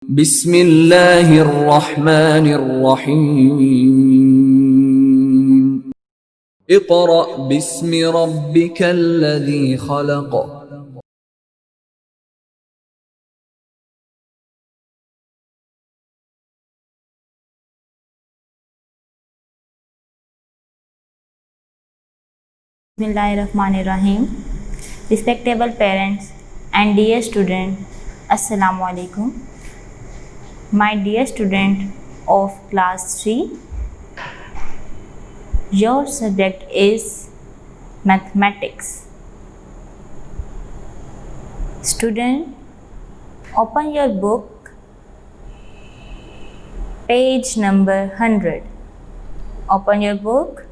बिस्मिल्लाहिर्रहमानिर्रहीम। Iqra बिस्मि रब्बिकल्लज़ी खलक़। Bismillahirrahmanirrahim. Respectable parents and dear student, Assalamu alaikum. My dear student of class 3, your subject is mathematics. Student, open your book, page number 100. Open your book,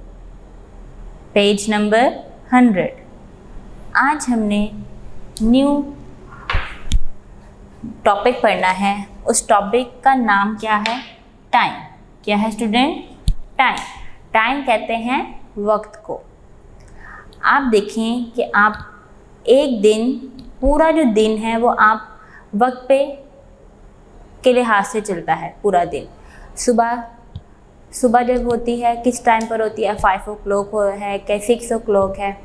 page number 100। आज हमने new topic पढ़ना है। उस topic का नाम क्या है? Time. क्या है स्टूडेंट? टाइम। टाइम कहते हैं वक्त को। आप देखें कि आप एक दिन, पूरा जो दिन है वो आप वक्त पे के लिहाज से चलता है पूरा दिन। सुबह जब होती है किस टाइम पर होती है? 5 o'clock है क्या 6 o'clock है,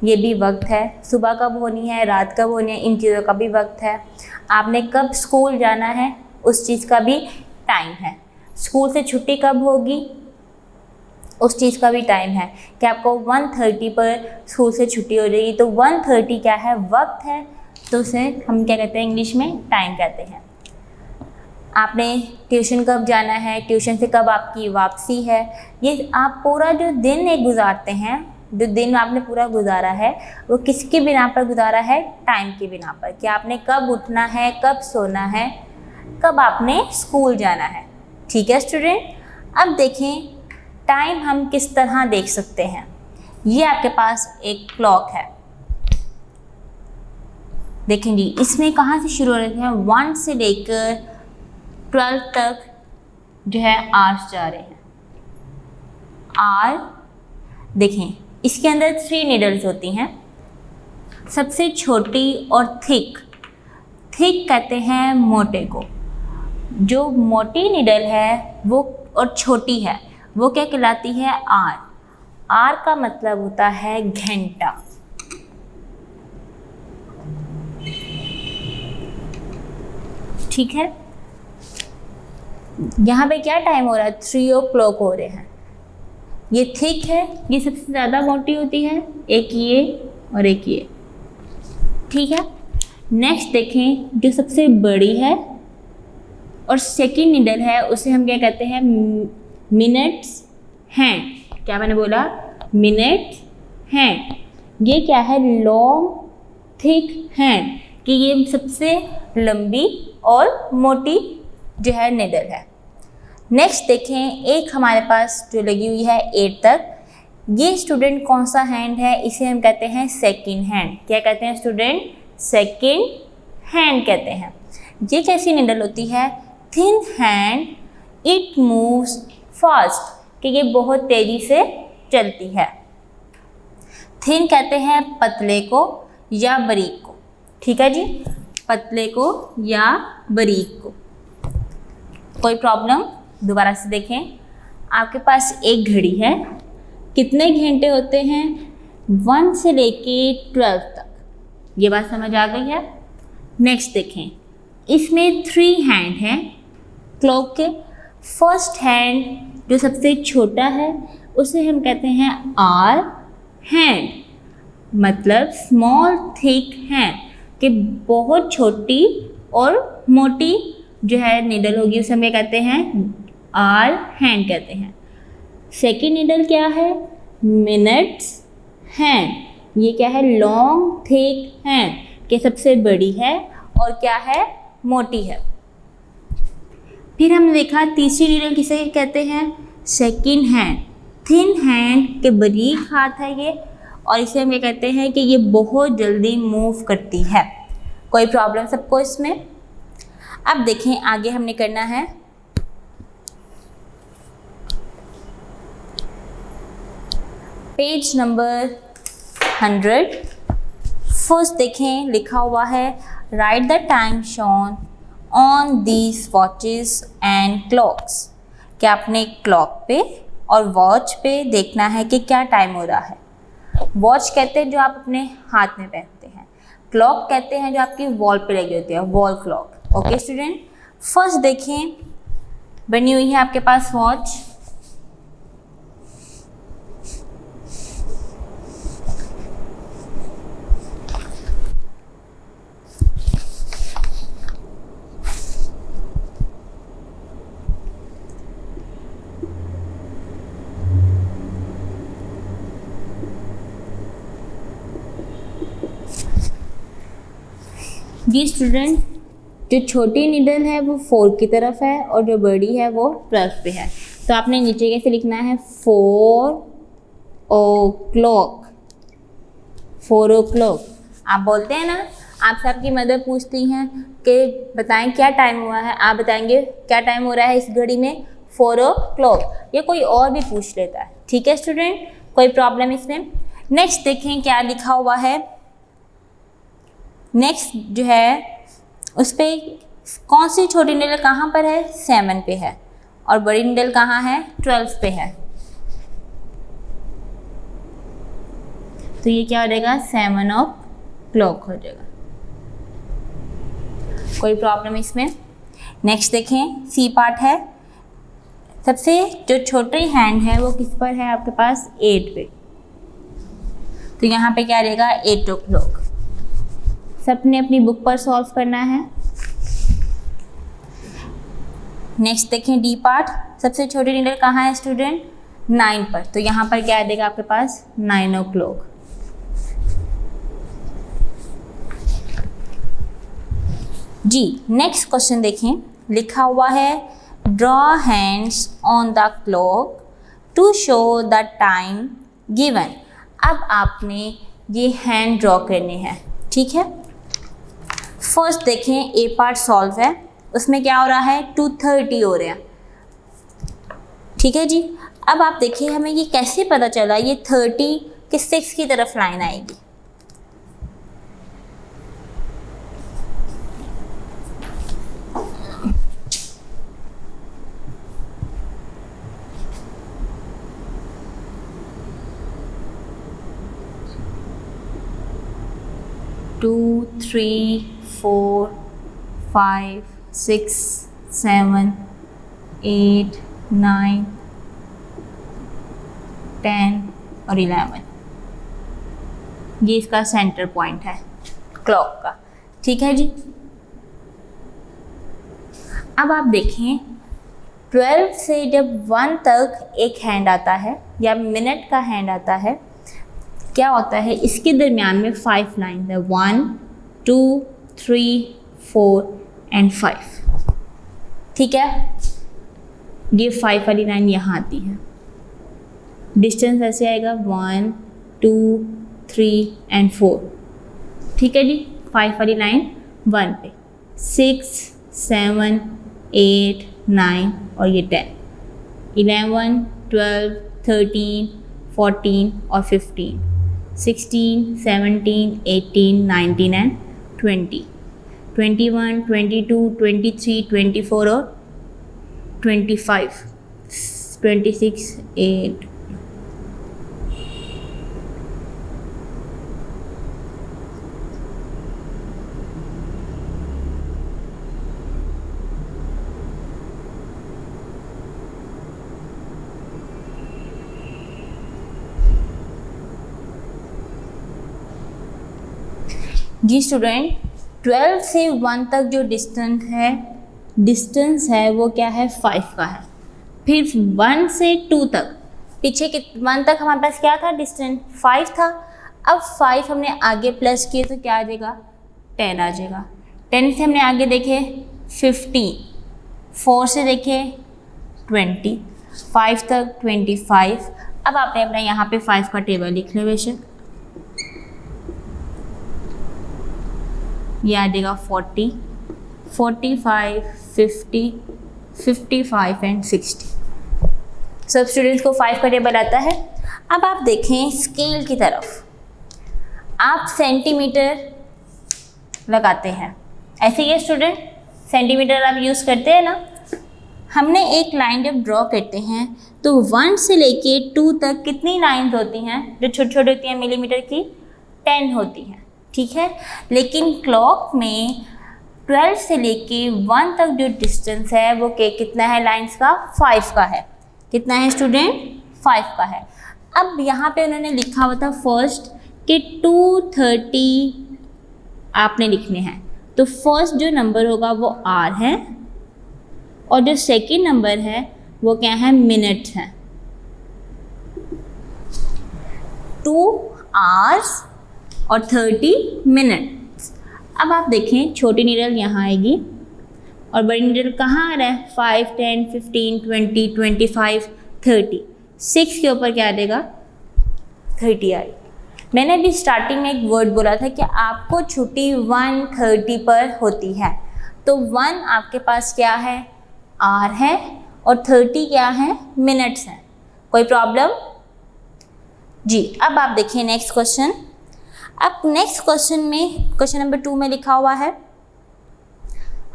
ये भी वक्त है। सुबह कब होनी है, रात कब होनी है, इन चीज़ों का भी वक्त है। आपने कब स्कूल जाना है, उस चीज़ का भी टाइम है। स्कूल से छुट्टी कब होगी, उस चीज़ का भी टाइम है कि आपको 1:30 पर स्कूल से छुट्टी हो जाएगी, तो 1:30 क्या है? वक्त है। तो उसे हम क्या कहते हैं? इंग्लिश में टाइम कहते हैं। आपने ट्यूशन कब जाना है, ट्यूशन से कब आपकी वापसी है, ये आप पूरा जो दिन एक गुजारते हैं, जो दिन आपने पूरा गुजारा है वो किसके बिना पर गुजारा है? टाइम के बिना पर। कि आपने कब उठना है, कब सोना है, कब आपने स्कूल जाना है। ठीक है स्टूडेंट। अब देखें टाइम हम किस तरह देख सकते हैं। ये आपके पास एक क्लॉक है, देखें जी, इसमें कहाँ से शुरू हो रहे हैं? 1 से लेकर 12 तक जो है आवर्स जा रहे हैं। आर देखें, इसके अंदर 3 नीडल्स होती हैं। सबसे छोटी और थिक कहते हैं मोटे को। जो मोटी नीडल है वो और छोटी है वो क्या कहलाती है? आर। आर का मतलब होता है घंटा। ठीक है। यहाँ पे क्या टाइम हो रहा है? 3 o'clock हो रहे हैं। ये थिक है, ये सबसे ज़्यादा मोटी होती है, एक ये और एक ये। ठीक है। नेक्स्ट देखें, जो सबसे बड़ी है और सेकंड नीडल है उसे हम क्या कहते हैं? Minutes hand. क्या मैंने बोला? Minutes hand. ये क्या है? लॉन्ग थिक हैंड, कि ये सबसे लंबी और मोटी जो है नीडल है। नेक्स्ट देखें, एक हमारे पास जो लगी हुई है 8 तक, ये स्टूडेंट कौन सा हैंड है? इसे हम कहते हैं सेकंड हैंड। क्या कहते हैं स्टूडेंट? सेकंड हैंड कहते हैं। ये कैसी नीडल होती है? Thin hand, it moves fast, कि ये बहुत तेज़ी से चलती है। थिन कहते हैं पतले को या बारीक को। ठीक है जी, पतले को या बारीक को। कोई प्रॉब्लम? दोबारा से देखें, आपके पास एक घड़ी है, कितने घंटे होते हैं? 1 से लेके 12 तक। ये बात समझ आ गई है? नेक्स्ट देखें, इसमें 3 हैंड हैं क्लॉक के। फर्स्ट हैंड जो सबसे छोटा है उसे हम कहते हैं आर हैंड, मतलब स्मॉल थिक हैंड, कि बहुत छोटी और मोटी जो है नीडल होगी उसे हम क्या कहते हैं? आर हैंड कहते हैं। सेकेंड नीडल क्या है? Minutes hand. ये क्या है? लॉन्ग थिक हैंड, कि सबसे बड़ी है और क्या है? मोटी है। फिर हमने देखा तीसरी नीडल किसे कहते हैं? Second hand. थिन हैंड के बारीक हाथ है ये, और इसे हम क्या कहते हैं? कि ये बहुत जल्दी मूव करती है। कोई प्रॉब्लम सबको इसमें? अब देखें आगे हमने करना है पेज नंबर 100। फर्स्ट देखें लिखा हुआ है right the time shown on these watches and clocks, क्या आपने क्लॉक पे और वॉच पे देखना है कि क्या टाइम हो रहा है। वॉच कहते हैं जो आप अपने हाथ में पहनते हैं, क्लॉक कहते हैं जो आपकी वॉल पे लगी होती है, wall clock. Okay student, first देखें, बनी हुई है आपके पास वॉच, जी स्टूडेंट, जो छोटी नीडल है वो 4 की तरफ है और जो बड़ी है वो 12 पे है। तो आपने नीचे कैसे लिखना है, 4 o'clock, 4 o'clock। आप बोलते हैं ना, आपसे आपकी मदर पूछती हैं कि बताएं क्या टाइम हुआ है, आप बताएंगे क्या टाइम हो रहा है इस घड़ी में, 4 o'clock, या कोई और भी पूछ लेता है। ठीक है स्टूडेंट, कोई प्रॉब्लम इसमें। नेक्स्ट देखें क्या लिखा हुआ है। नेक्स्ट जो है उस पर कौन सी छोटी नीडल कहाँ पर है, 7 पे है, और बड़ी नीडल कहाँ है, 12 पे है। तो ये क्या हो जाएगा, 7 o'clock हो जाएगा। कोई प्रॉब्लम इसमें। नेक्स्ट देखें, सी पार्ट है, सबसे जो छोटी हैंड है वो किस पर है आपके पास, 8 पे। तो यहाँ पे क्या रहेगा, 8 o'clock। सबने अपनी बुक पर सॉल्व करना है। नेक्स्ट देखें, डी पार्ट, सबसे छोटी नीडल कहाँ है स्टूडेंट, 9 पर। तो यहाँ पर क्या आ जाएगा आपके पास, 9 o'clock। जी नेक्स्ट क्वेश्चन देखें, लिखा हुआ है draw hands on the clock to show the time given. अब आपने ये हैंड ड्रॉ करने हैं, ठीक है। फर्स्ट देखें, ए पार्ट सॉल्व है, उसमें क्या हो रहा है, 2:30 हो रहा है, ठीक है जी। अब आप देखिए हमें ये कैसे पता चला, ये 30 के 6 की तरफ लाइन आएगी। टू, 3, 4, 5, 6, 7, 8, 9, 10 और 11, ये इसका सेंटर पॉइंट है क्लॉक का, ठीक है जी। अब आप देखें 12 से जब 1 तक एक हैंड आता है या मिनट का हैंड आता है, क्या होता है, इसके दरमियान में 5 लाइन है, 1, 2, 3, 4 एंड 5, ठीक है। ये 5 वाली लाइन यहाँ आती है, डिस्टेंस ऐसे आएगा 1, 2, 3 एंड 4, ठीक है जी। 5 वाली लाइन 1 पे, 6, 7, 8, 9 और ये 10, 11, 12, 13, 14 और 15, 16, 17, 18, 19 एंड 20, 21, 22, 23, 24 और 25, 26, 8। जी स्टूडेंट, 12 से 1 तक जो डिस्टेंस है वो क्या है, 5 का है। फिर 1 से 2 तक, पीछे के 1 तक हमारे पास क्या था, डिस्टेंस 5 था। अब 5 हमने आगे प्लस किए तो क्या आ जाएगा, 10 आ जाएगा। 10 से हमने आगे देखे 50, 4 से देखे 20, 5 तक 25। अब आपने अपना यहाँ पे 5 का टेबल लिख लो बेशक, ये आ जाएगा 40, 45, 50, 55 एंड 60। सब स्टूडेंट्स को 5 का टेबल आता है। अब आप देखें स्केल की तरफ, आप सेंटीमीटर लगाते हैं, ऐसे ही है स्टूडेंट, सेंटीमीटर आप यूज़ करते हैं ना। हमने एक लाइन जब ड्रॉ करते हैं तो 1 से लेके 2 तक कितनी लाइंस होती हैं जो छोटी छोटी होती हैं मिलीमीटर की? 10 होती हैं, ठीक है। लेकिन क्लॉक में 12 से लेके 1 तक जो डिस्टेंस है वो कितना है लाइंस का? 5 का है। कितना है स्टूडेंट? 5 का है। अब यहाँ पे उन्होंने लिखा हुआ था फर्स्ट कि 230 आपने लिखने हैं, तो फर्स्ट जो नंबर होगा वो आर है और जो सेकंड नंबर है वो क्या है? मिनट्स है। 2 आवर्स और 30 मिनट्स। अब आप देखें छोटी नीडल यहाँ आएगी और बड़ी नीडल कहाँ आ रहा है? 5, 10, 15, 20, 25, 30। 6 के ऊपर क्या आ जाएगा? 30 आएगी। मैंने अभी स्टार्टिंग में एक वर्ड बोला था कि आपको छुट्टी 1:30 पर होती है, तो 1 आपके पास क्या है? आर है और 30 क्या है? मिनट्स हैं। कोई प्रॉब्लम जी। अब आप देखिए नेक्स्ट क्वेश्चन। अब नेक्स्ट क्वेश्चन में क्वेश्चन नंबर 2 में लिखा हुआ है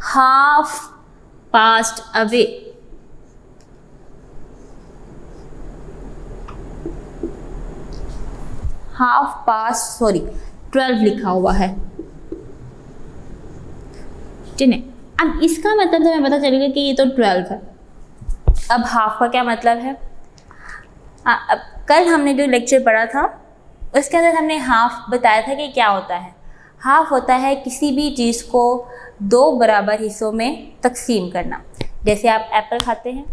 half passed away. Half past 12 लिखा हुआ है, ठीक है। अब इसका मतलब तो हमें पता चलेगा कि ये तो 12 है। अब हाफ का क्या मतलब है? अब कल हमने जो लेक्चर पढ़ा था उसके अंदर हमने हाफ बताया था कि क्या होता है। हाफ होता है किसी भी चीज़ को 2 बराबर हिस्सों में तकसीम करना। जैसे आप एप्पल खाते हैं,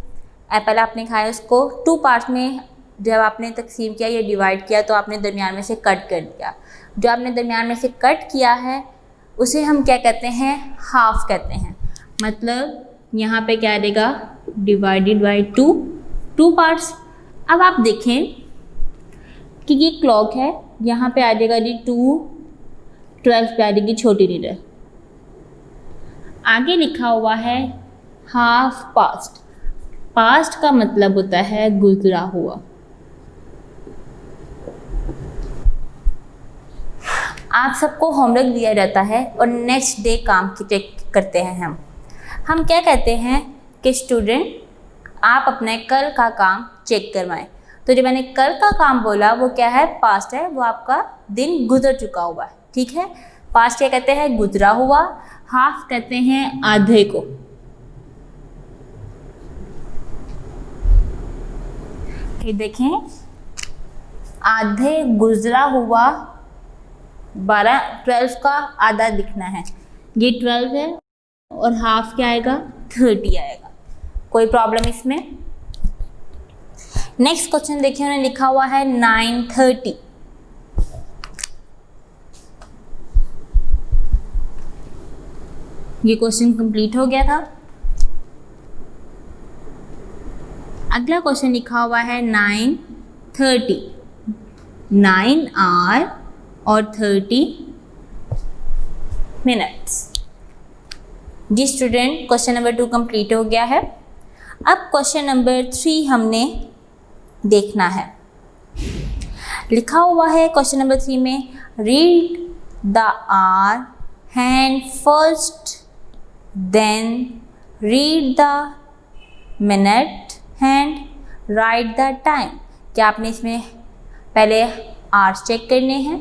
एप्पल आपने खाया, उसको 2 पार्ट्स में जब आपने तकसीम किया या डिवाइड किया तो आपने दरमियान में से कट कर दिया। जो आपने दरमियान में से कट किया है उसे हम क्या कहते हैं? हाफ कहते हैं। मतलब यहाँ पे क्या आ जाएगा? Divided by 2 parts. अब आप देखें कि ये क्लॉक है, यहाँ पे आ जाएगा जी 2, 12 पे आ जाएगी छोटी नीडल। आगे लिखा हुआ है हाफ पास्ट। पास्ट का मतलब होता है गुजरा हुआ। आप सबको होमवर्क दिया जाता है और नेक्स्ट डे काम की चेक करते हैं हम क्या कहते हैं कि स्टूडेंट आप अपने कल का काम चेक करवाएं। तो जो मैंने कल का काम बोला वो क्या है? पास्ट है, वो आपका दिन गुजर चुका हुआ है, ठीक है। पास्ट क्या कहते हैं? गुजरा हुआ। हाफ कहते हैं आधे को। फिर देखें आधे गुजरा हुआ 12 का आधा लिखना है। ये 12 है और हाफ क्या आएगा? 30 आएगा। कोई प्रॉब्लम इसमें? नेक्स्ट क्वेश्चन देखिए, उन्होंने लिखा हुआ है 9:30। ये क्वेश्चन कंप्लीट हो गया था। अगला क्वेश्चन लिखा हुआ है 9:30। 9 आवर और 30 मिनट्स। जी स्टूडेंट, क्वेश्चन नंबर 2 कंप्लीट हो गया है। अब क्वेश्चन नंबर 3 हमने देखना है। लिखा हुआ है क्वेश्चन नंबर 3 में read the hour hand first, then read the minute hand, write the time. क्या आपने इसमें पहले आवर्स चेक करने हैं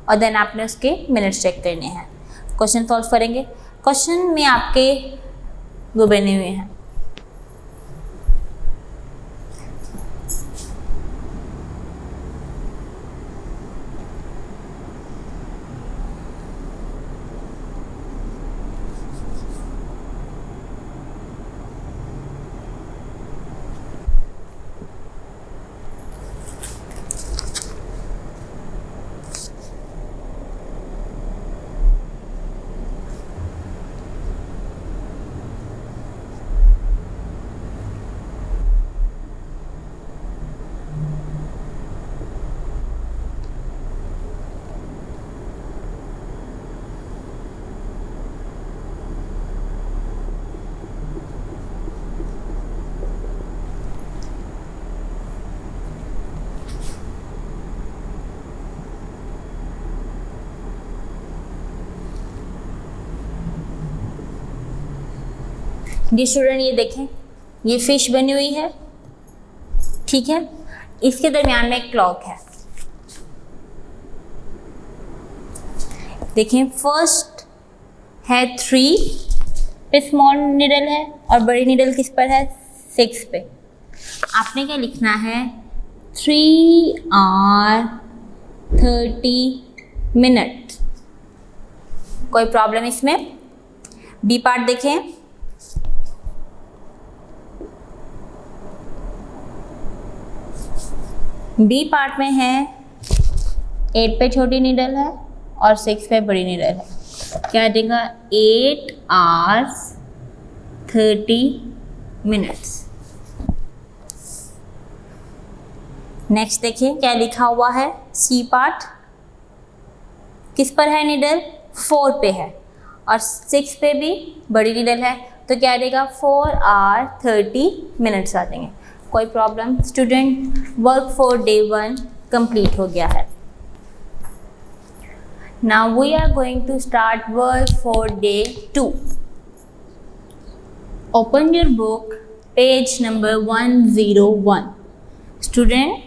और देन आपने उसके मिनट्स चेक करने हैं। क्वेश्चन सॉल्व करेंगे। क्वेश्चन में आपके वो बने हुए हैं। जी स्टूडेंट, ये देखें, ये फिश बनी हुई है, ठीक है, इसके दरमियान में एक क्लॉक है। देखें, फर्स्ट है 3 पे स्मॉल निडल है और बड़ी निडल किस पर है, 6 पे। आपने क्या लिखना है, 3 hours 30 minutes। कोई प्रॉब्लम इसमें? बी पार्ट देखें, बी पार्ट में है 8 पे छोटी नीडल है और 6 पे बड़ी नीडल है। क्या देगा, 8 hours 30 minutes। नेक्स्ट देखिए क्या लिखा हुआ है, सी पार्ट किस पर है नीडल, 4 पे है और 6 पे भी बड़ी नीडल है, तो क्या देगा, 4 hours 30 minutes आ जाएंगे। कोई problem student? Work for day 1 complete हो गया है। Now we are going to start work for day 2। Open your book, page number 101। Student,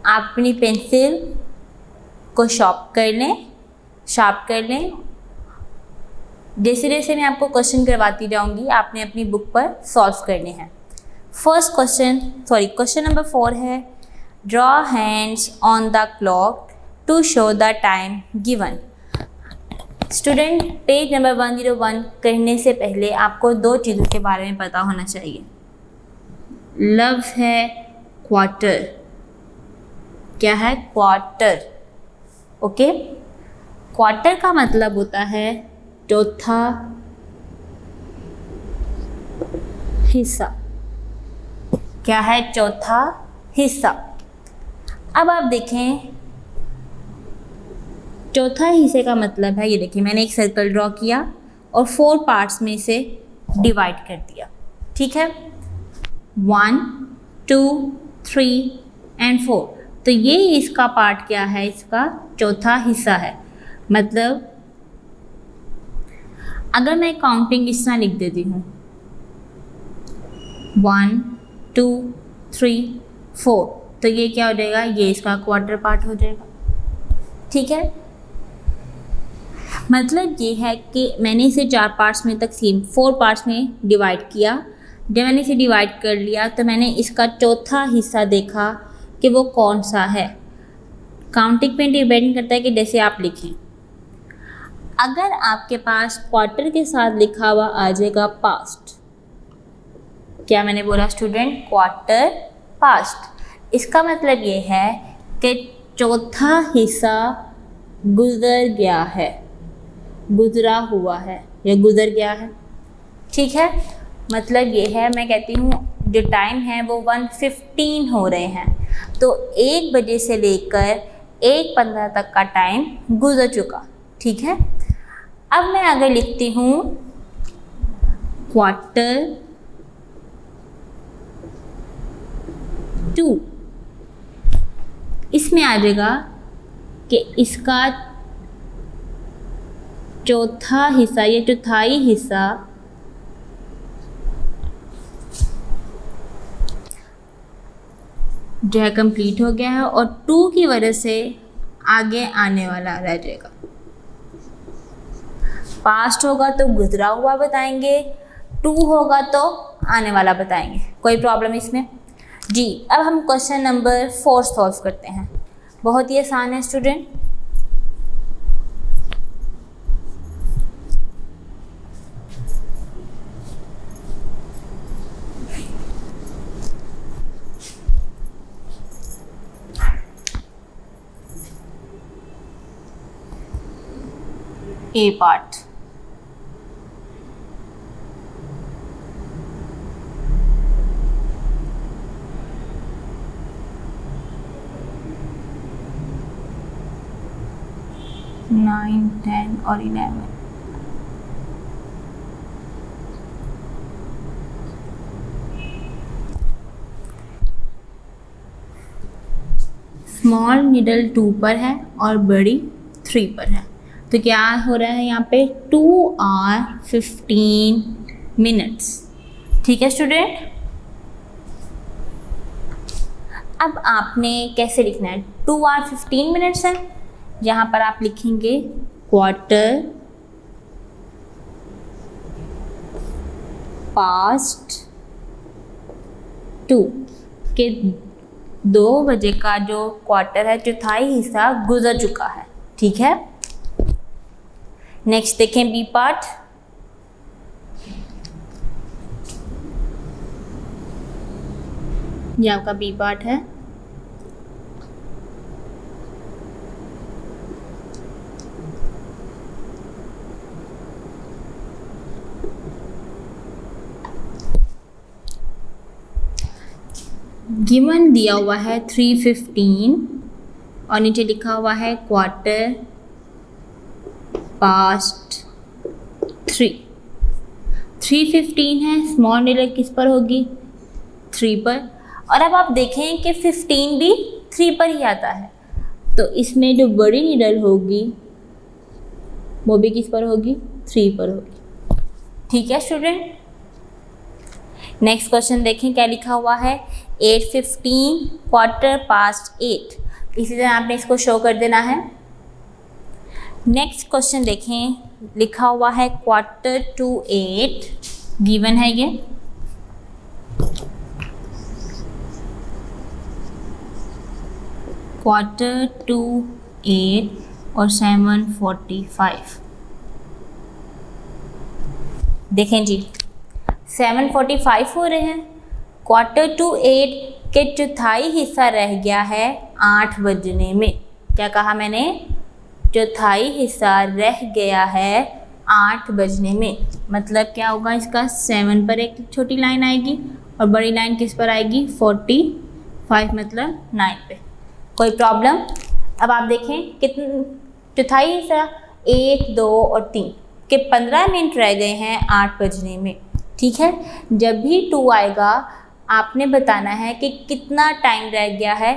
आप अपनी पेंसिल को शार्प कर लें। जैसे जैसे मैं आपको क्वेश्चन करवाती जाऊंगी, आपने अपनी बुक पर सॉल्व करने हैं। फर्स्ट क्वेश्चन नंबर 4 है, draw hands on the clock to show the time given. Student, page number 101 करने से पहले आपको 2 चीज़ों के बारे में पता होना चाहिए। लफ्ज़ है क्वार्टर। क्या है, क्वार्टर। ओके, क्वार्टर का मतलब होता है चौथा हिस्सा। क्या है, चौथा हिस्सा। अब आप देखें, चौथा हिस्से का मतलब है, ये देखिए मैंने एक सर्कल ड्रॉ किया और 4 पार्ट्स में इसे डिवाइड कर दिया, ठीक है, 1 2 3 एंड 4। तो ये इसका पार्ट क्या है, इसका चौथा हिस्सा है। मतलब अगर मैं काउंटिंग इस तरह लिख देती हूँ 1 2 3 4, तो ये क्या हो जाएगा, ये इसका क्वार्टर पार्ट हो जाएगा, ठीक है। मतलब ये है कि मैंने इसे 4 पार्ट्स में तकसीम 4 पार्ट्स में डिवाइड किया। जब मैंने इसे डिवाइड कर लिया तो मैंने इसका चौथा हिस्सा देखा कि वो कौन सा है। काउंटिंग पे डिपेंड करता है कि जैसे आप लिखें। अगर आपके पास क्वार्टर के साथ लिखा हुआ आ जाएगा पास्ट, क्या मैंने बोला स्टूडेंट, क्वार्टर पास्ट, इसका मतलब ये है कि चौथा हिस्सा गुजर गया है, गुजरा हुआ है या गुजर गया है, ठीक है। मतलब ये है, मैं कहती हूँ जो टाइम है वो 1:15 हो रहे हैं, तो 1 बजे से लेकर 1:15 तक का टाइम गुजर चुका, ठीक है। अब मैं आगे लिखती हूँ क्वार्टर 2। इसमें आ जाएगा कि इसका चौथा हिस्सा या चौथाई हिस्सा जो है कंप्लीट हो गया है और 2 की वजह से आगे आने वाला रह जाएगा। पास्ट होगा तो गुजरा हुआ बताएंगे, 2 होगा तो आने वाला बताएंगे। कोई प्रॉब्लम इसमें? जी, अब हम क्वेश्चन नंबर 4 सॉल्व करते हैं। बहुत ही आसान है स्टूडेंट। ए पार्ट, नाइन 10 और 11। स्मॉल निडल 2 पर है और बड़ी 3 पर है, तो क्या हो रहा है यहाँ पे 2 hours 15 मिनट्स। ठीक है स्टूडेंट, अब आपने कैसे लिखना है, 2 आवर 15 मिनट्स है, यहाँ पर आप लिखेंगे क्वार्टर पास्ट 2 के 2 बजे का जो क्वार्टर है, चौथाई हिस्सा गुजर चुका है। ठीक है, नेक्स्ट देखें बी पार्ट। ये आपका बी पार्ट है। गिवन दिया हुआ है 3:15 और नीचे लिखा हुआ है क्वार्टर पास्ट 3। 3:15 है, स्मॉल नीडल किस पर होगी, 3 पर। और अब आप देखें कि 15 भी 3 पर ही आता है, तो इसमें जो बड़ी नीडल होगी वो भी किस पर होगी, 3 पर होगी। ठीक है स्टूडेंट, नेक्स्ट क्वेश्चन देखें क्या लिखा हुआ है, 8:15 क्वार्टर पास्ट 8। इसी तरह आपने इसको शो कर देना है। नेक्स्ट क्वेश्चन देखें, लिखा हुआ है क्वार्टर टू 8, गिवन है ये। क्वार्टर टू 8 और 7:45। देखें जी, 7:45 हो रहे हैं, क्वार्टर टू 8 के चौथाई हिस्सा रह गया है 8 बजने में। क्या कहा मैंने, चौथाई हिस्सा रह गया है 8 बजने में। मतलब क्या होगा इसका, 7 पर एक छोटी लाइन आएगी और बड़ी लाइन किस पर आएगी, 45 मतलब 9 पे। कोई प्रॉब्लम। अब आप देखें कितने चौथाई हिस्सा 1, 2 और 3 के 15 मिनट रह गए हैं 8 बजने में। ठीक है, जब भी 2 आएगा आपने बताना है कि कितना टाइम रह गया है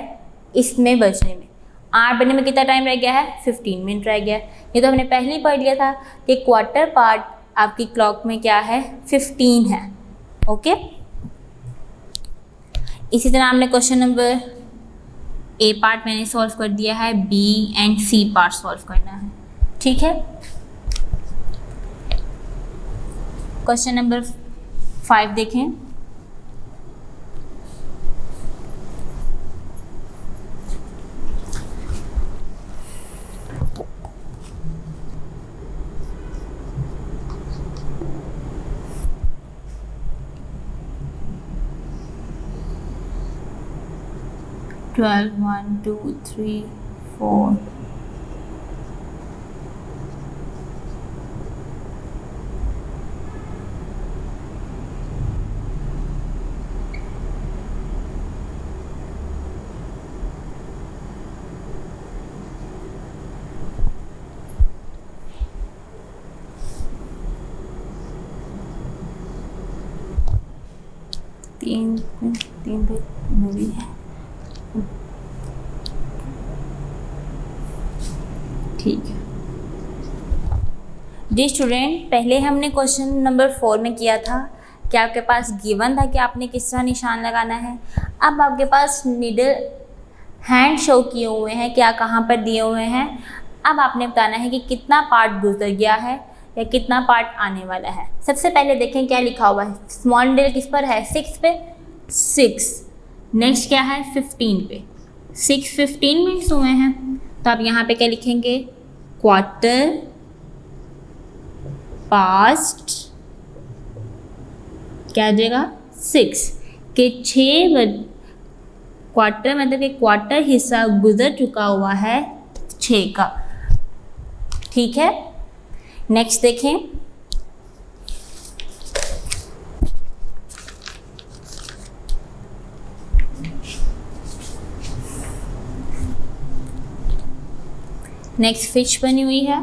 इसमें बजने में। 8 बजने में कितना टाइम रह गया है, 15 मिनट रह गया है। ये तो हमने पहले ही पढ़ लिया था कि क्वार्टर पार्ट आपकी क्लॉक में क्या है, 15 है। ओके, इसी तरह हमने क्वेश्चन नंबर ए पार्ट मैंने सॉल्व कर दिया है, b and c part solve करना है। ठीक है, क्वेश्चन नंबर 5 देखें। ट्वेल्व 1 2 3 4 3 पे मूवी है। ठीक है जी स्टूडेंट, पहले हमने क्वेश्चन नंबर 4 में किया था कि आपके पास गिवन था कि आपने किस तरह निशान लगाना है। अब आपके पास नीडल हैंड शो किए हुए हैं, क्या कहाँ पर दिए हुए हैं। अब आपने बताना है कि कितना पार्ट गुजर गया है या कितना पार्ट आने वाला है। सबसे पहले देखें क्या लिखा हुआ है, स्मॉल नीडल किस पर है, 6 पे, 6। नेक्स्ट क्या है, 15 पे। 6:15 मिनट्स हुए हैं, तो आप यहाँ पे क्या लिखेंगे, क्वार्टर पास्ट क्या आ जाएगा, 6 के 6 बजे। क्वार्टर मतलब कि क्वार्टर हिस्सा गुजर चुका हुआ है 6 का। ठीक है, नेक्स्ट देखें, नेक्स्ट फिश बनी हुई है।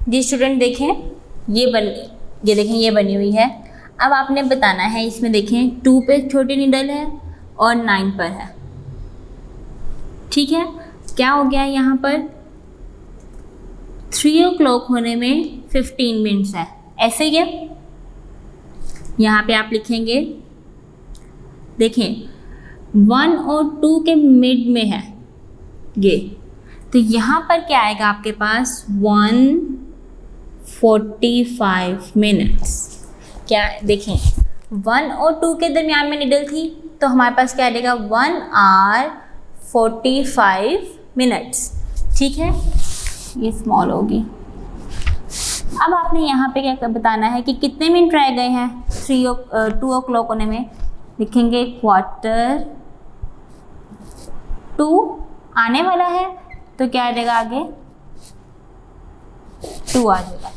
जी स्टूडेंट देखें ये देखें ये बनी हुई है। अब आपने बताना है इसमें देखें 2 पे छोटी नीडल है और 9 पर है। ठीक है, क्या हो गया यहाँ पर 3 o'clock होने में 15 मिनट्स है, ऐसे ही है। यहाँ पे आप लिखेंगे देखें 1 और 2 के मिड में है ये, तो यहाँ पर क्या आएगा आपके पास 1:45 मिनट्स। क्या देखें 1 और 2 के दरमियान में निडल थी, तो हमारे पास क्या आएगा 1 hour 45 मिनट्स। ठीक है, ये स्मॉल होगी। अब आपने यहाँ पे क्या बताना है कि कितने मिनट रह गए हैं 2 o'clock होने में। लिखेंगे 1:45 आने वाला है, तो क्या आ जाएगा आगे 2 आ जाएगा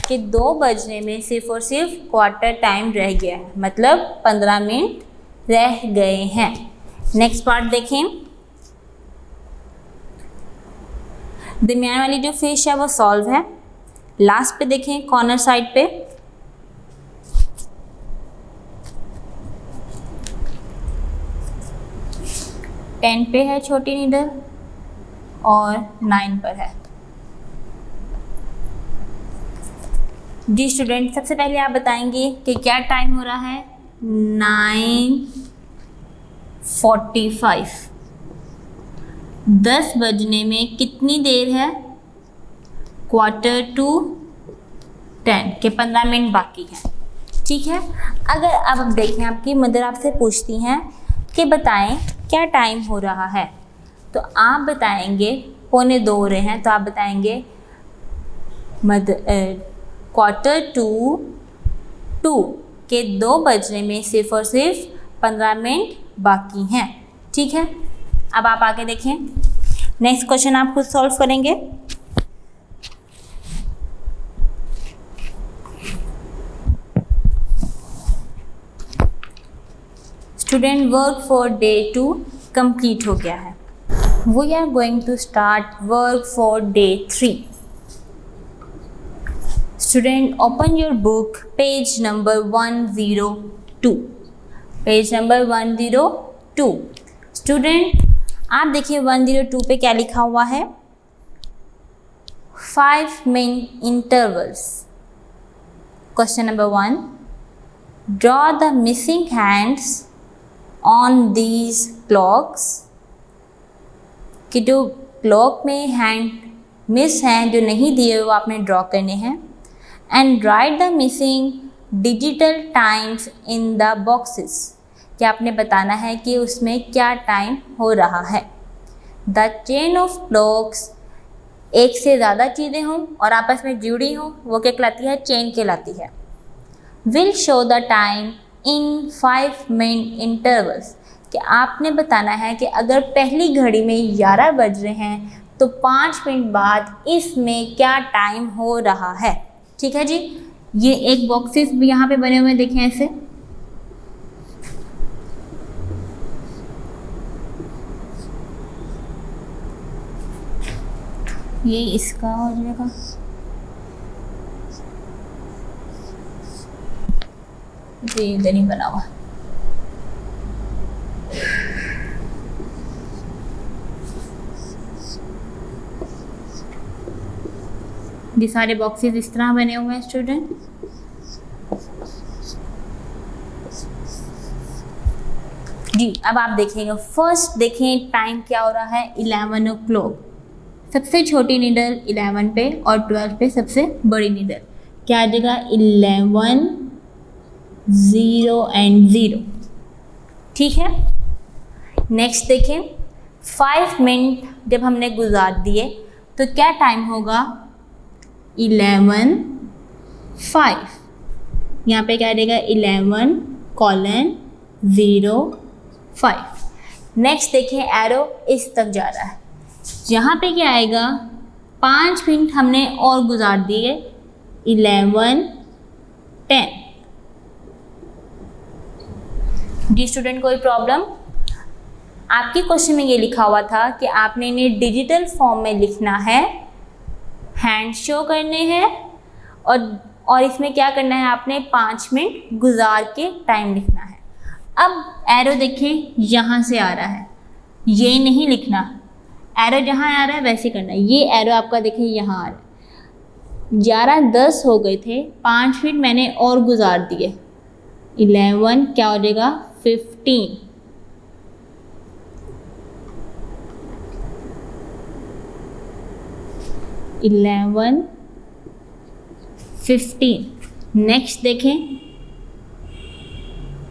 कि 2 बजने में सिर्फ और सिर्फ क्वार्टर टाइम रह गया है, मतलब 15 मिनट रह गए हैं। नेक्स्ट पार्ट देखें, दरमियान वाली जो फिश है वो सॉल्व है। लास्ट पे देखें कॉर्नर साइड पे टेन पे है छोटी नीडल और 9 पर है। जी स्टूडेंट सबसे पहले आप बताएंगे कि क्या टाइम हो रहा है 9:45। 10 बजने में कितनी देर है 9:45 के 15 मिनट बाकी है। ठीक है, अगर अब देखें आपकी मदर आपसे पूछती हैं कि बताएं क्या टाइम हो रहा है, तो आप बताएंगे 1:45 हो रहे हैं, तो आप बताएंगे 1:45 के 2 बजने में सिर्फ और सिर्फ 15 मिनट बाकी हैं। ठीक है, अब आप आगे देखें, नेक्स्ट क्वेश्चन आप खुद सॉल्व करेंगे। Student work for day 2 complete हो गया है। We are going to start work for day 3। Student open your book page number 102। Page number 102। Student आप देखिए 102 पे क्या लिखा हुआ है 5 minute intervals. Question number 1, draw the missing hands on these clocks. कि जो क्लॉक में हैंड मिस हैं, जो नहीं दिए वो आपने ड्रॉ करने हैं। And right the missing digital times in the boxes. कि आपने बताना है कि उसमें क्या टाइम हो रहा है। द चेन ऑफ क्लॉक्स, एक से ज़्यादा चीज़ें हों और आपस में जुड़ी हों वो क्या कहलाती है, चेन कहलाती है। Will show the time in 5 minute intervals. कि आपने बताना है कि अगर पहली घड़ी में 11 बज रहे हैं तो 5 मिनट बाद इसमें क्या टाइम हो रहा है। ठीक है जी, ये एक बॉक्सेस भी यहाँ पे बने हुए हैं, देखें ऐसे। ये इसका हो जाएगा, ये इधर नहीं बना हुआ। ये सारे बॉक्सेस इस तरह बने हुए हैं स्टूडेंट। जी अब आप देखेंगे, फर्स्ट देखें टाइम क्या हो रहा है 11 o'clock। सबसे छोटी नीडल 11 पे और 12 पे सबसे बड़ी नीडल। क्या आ जाएगा 11, 0 and 0। ठीक है, नेक्स्ट देखें 5 मिनट जब हमने गुजार दिए तो क्या टाइम होगा 11:05। यहाँ पे क्या आ जाएगा 11:05। नेक्स्ट देखें एरो इस तक जा रहा है, यहाँ पे क्या आएगा 5 मिनट हमने और गुजार दिए 11:10। जी स्टूडेंट कोई प्रॉब्लम? आपके क्वेश्चन में ये लिखा हुआ था कि आपने इन्हें डिजिटल फॉर्म में लिखना है हैंड शो करने हैं और इसमें क्या करना है, आपने 5 मिनट गुजार के टाइम लिखना है। अब एरो देखें यहाँ से आ रहा है, ये नहीं लिखना, एरो जहाँ आ रहा है वैसे करना है। ये एरो आपका देखिए यहाँ आ रहा है। 11:10 हो गए थे, 5 मिनट मैंने और गुजार दिए, 11 क्या हो जाएगा 15। इलेवन 15। नेक्स्ट देखें,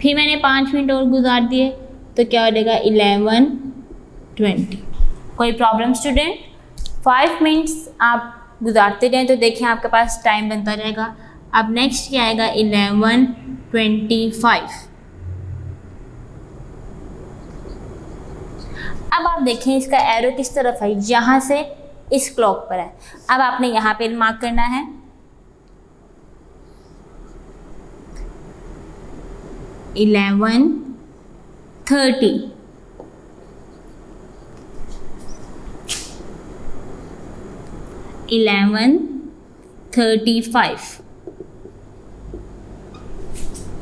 फिर मैंने 5 मिनट और गुजार दिए तो क्या हो जाएगा 11:20। कोई प्रॉब्लम स्टूडेंट? 5 मिनट्स आप गुजारते जाएं तो देखें आपके पास टाइम बनता जाएगा। अब नेक्स्ट क्या आएगा 11:25। अब आप देखें इसका एरो किस तरफ है, यहाँ से इस क्लॉक पर है। अब आपने यहाँ पे मार्क करना है 11:30।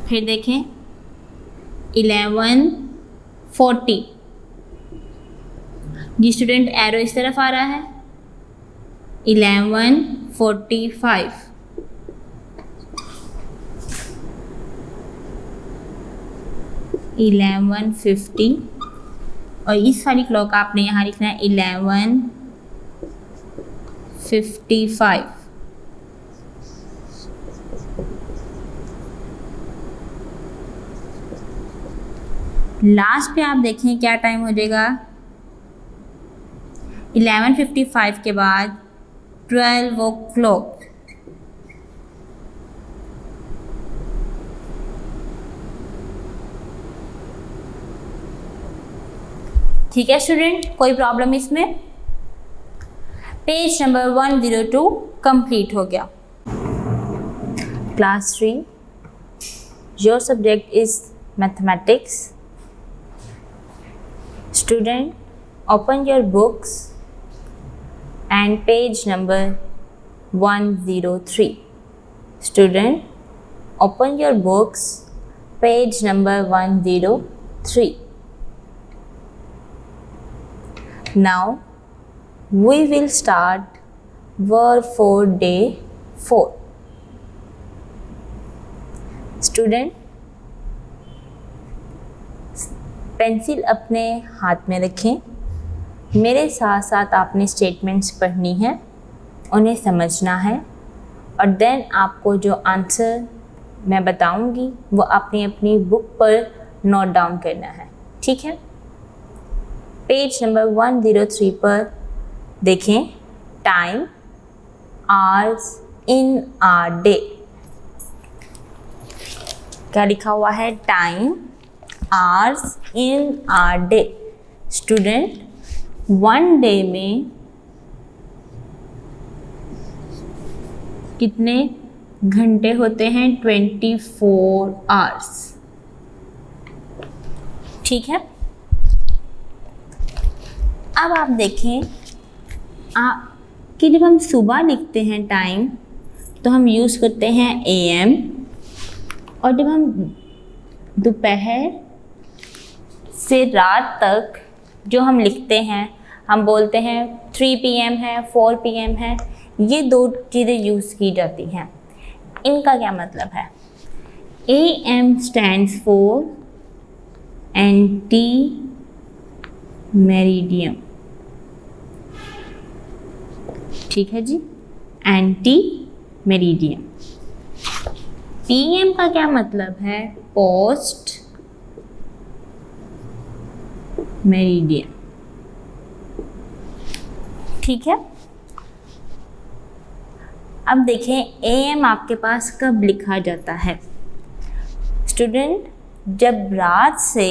फिर देखें 11:40। जी स्टूडेंट एरो इस तरफ आ रहा है 11:45। (11:50) और इस वाली क्लॉक आपने यहाँ लिखना है 11:55। लास्ट पे आप देखें क्या टाइम हो जाएगा 11:55 के बाद 12 o'clock। ठीक है स्टूडेंट, कोई प्रॉब्लम इसमें? पेज नंबर 102 कंप्लीट हो गया। Class 3, your subject is mathematics. Student, open your books and page number 103. Student, open your books, page number 103. Now we will start verb for day 4. Student, pencil अपने हाथ में रखें, मेरे साथ साथ आपने स्टेटमेंट्स पढ़नी है, उन्हें समझना है और देन आपको जो आंसर मैं बताऊंगी वो अपनी अपनी बुक पर नोट डाउन करना है। ठीक है, पेज नंबर 103 पर देखें time, hours in a day. क्या लिखा हुआ है? Time, hours in a day. Student, 1 day में कितने घंटे होते हैं? 24 आवर्स। ठीक है, अब आप देखें कि जब हम सुबह लिखते हैं टाइम तो हम यूज़ करते हैं AM, और जब हम दोपहर से रात तक जो हम लिखते हैं हम बोलते हैं 3 PM है, 4 PM है। ये 2 चीज़ें यूज़ की जाती हैं। इनका क्या मतलब है? AM stands for anti meridiem. ठीक है जी, एंटी मेरिडियम। PM का क्या मतलब है? Post meridian. ठीक है, अब देखें AM आपके पास कब लिखा जाता है? स्टूडेंट, जब रात से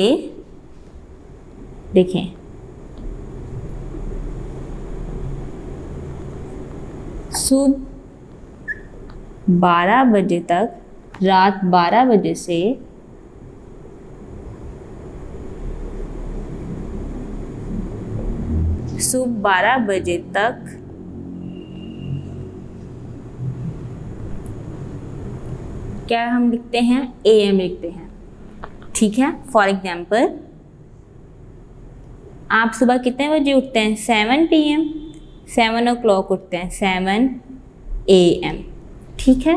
देखें सुबह 12 बजे तक, रात 12 बजे से सुबह 12 बजे तक क्या हम लिखते हैं, AM लिखते हैं। ठीक है, फॉर एग्जाम्पल आप सुबह कितने बजे उठते हैं, 7 PM, 7 o'clock उठते हैं, 7 AM। ठीक है,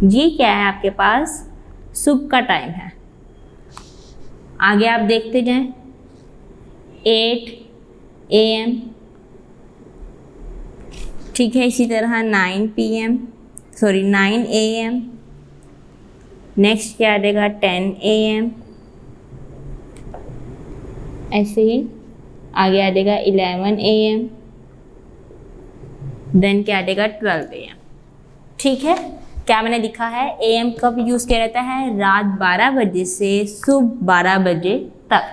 ये क्या है आपके पास, सुबह का टाइम है। आगे आप देखते जाएं, 8 AM। ठीक है, इसी तरह 9 AM। नेक्स्ट क्या आ जाएगा, 10 AM। ऐसे ही आगे आ जाएगा 11 AM। देन क्या आ जाएगा, 12 AM। ठीक है, क्या मैंने लिखा है, AM कब यूज़ किया जाता है, रात 12 बजे से सुबह 12 बजे तक।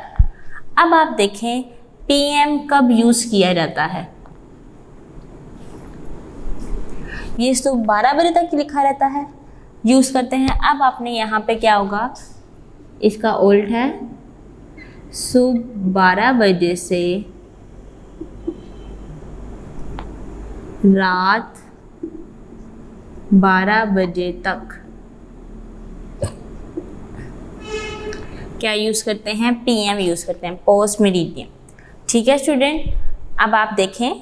अब आप देखें PM कब यूज़ किया जाता है, ये सुबह 12 बजे तक लिखा रहता है, यूज़ करते हैं। अब आपने यहाँ पे क्या होगा, इसका उल्ट है, सुबह 12 बजे से रात 12 बजे तक क्या यूज़ करते हैं, PM यूज़ करते हैं, पोस्ट मेरिडियम। ठीक है स्टूडेंट, अब आप देखें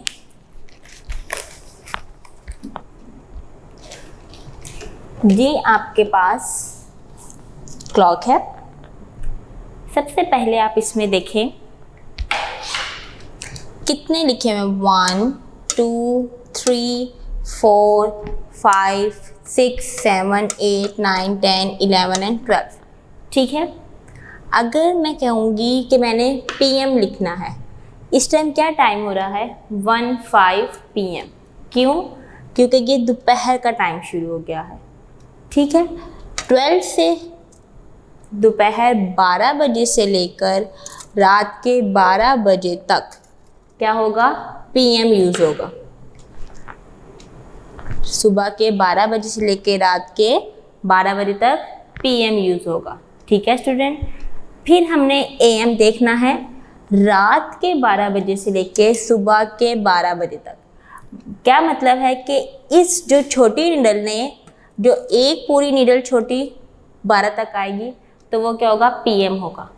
ये आपके पास क्लॉक है। सबसे पहले आप इसमें देखें कितने लिखे हुए हैं, 1 2 3 4 5 6 7 8 9 10 11 एंड 12। ठीक है, अगर मैं कहूँगी कि मैंने PM लिखना है, इस टाइम क्या टाइम हो रहा है, 1:05 PM। क्यों, क्योंकि ये दोपहर का टाइम शुरू हो गया है। ठीक है, 12 से दोपहर 12 बजे से लेकर रात के 12 बजे तक क्या होगा, PM यूज़ होगा। सुबह के 12 बजे से लेकर रात के 12 बजे तक PM यूज़ होगा। ठीक है स्टूडेंट, फिर हमने AM देखना है रात के 12 बजे से लेकर सुबह के 12 बजे तक। क्या मतलब है कि इस जो छोटी नीडल ने, जो एक पूरी नीडल छोटी 12 तक आएगी तो वो क्या होगा, PM होगा।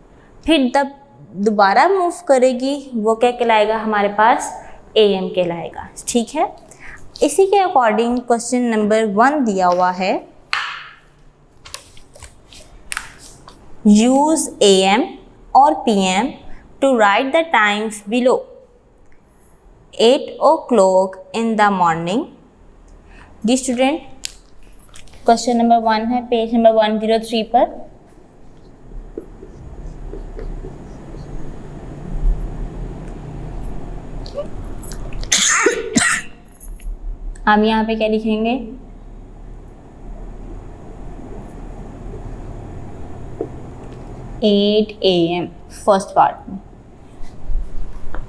फिर जब दोबारा मूव करेगी वो क्या कहलाएगा, हमारे पास AM कहलाएगा। ठीक है, इसी के अकॉर्डिंग क्वेश्चन नंबर 1 दिया हुआ है, यूज AM और PM to write the times below. 8 o'clock in the morning। जी स्टूडेंट, क्वेश्चन नंबर 1 है पेज नंबर 103 पर। हम यहाँ पे क्या लिखेंगे, एट AM फर्स्ट पार्ट में।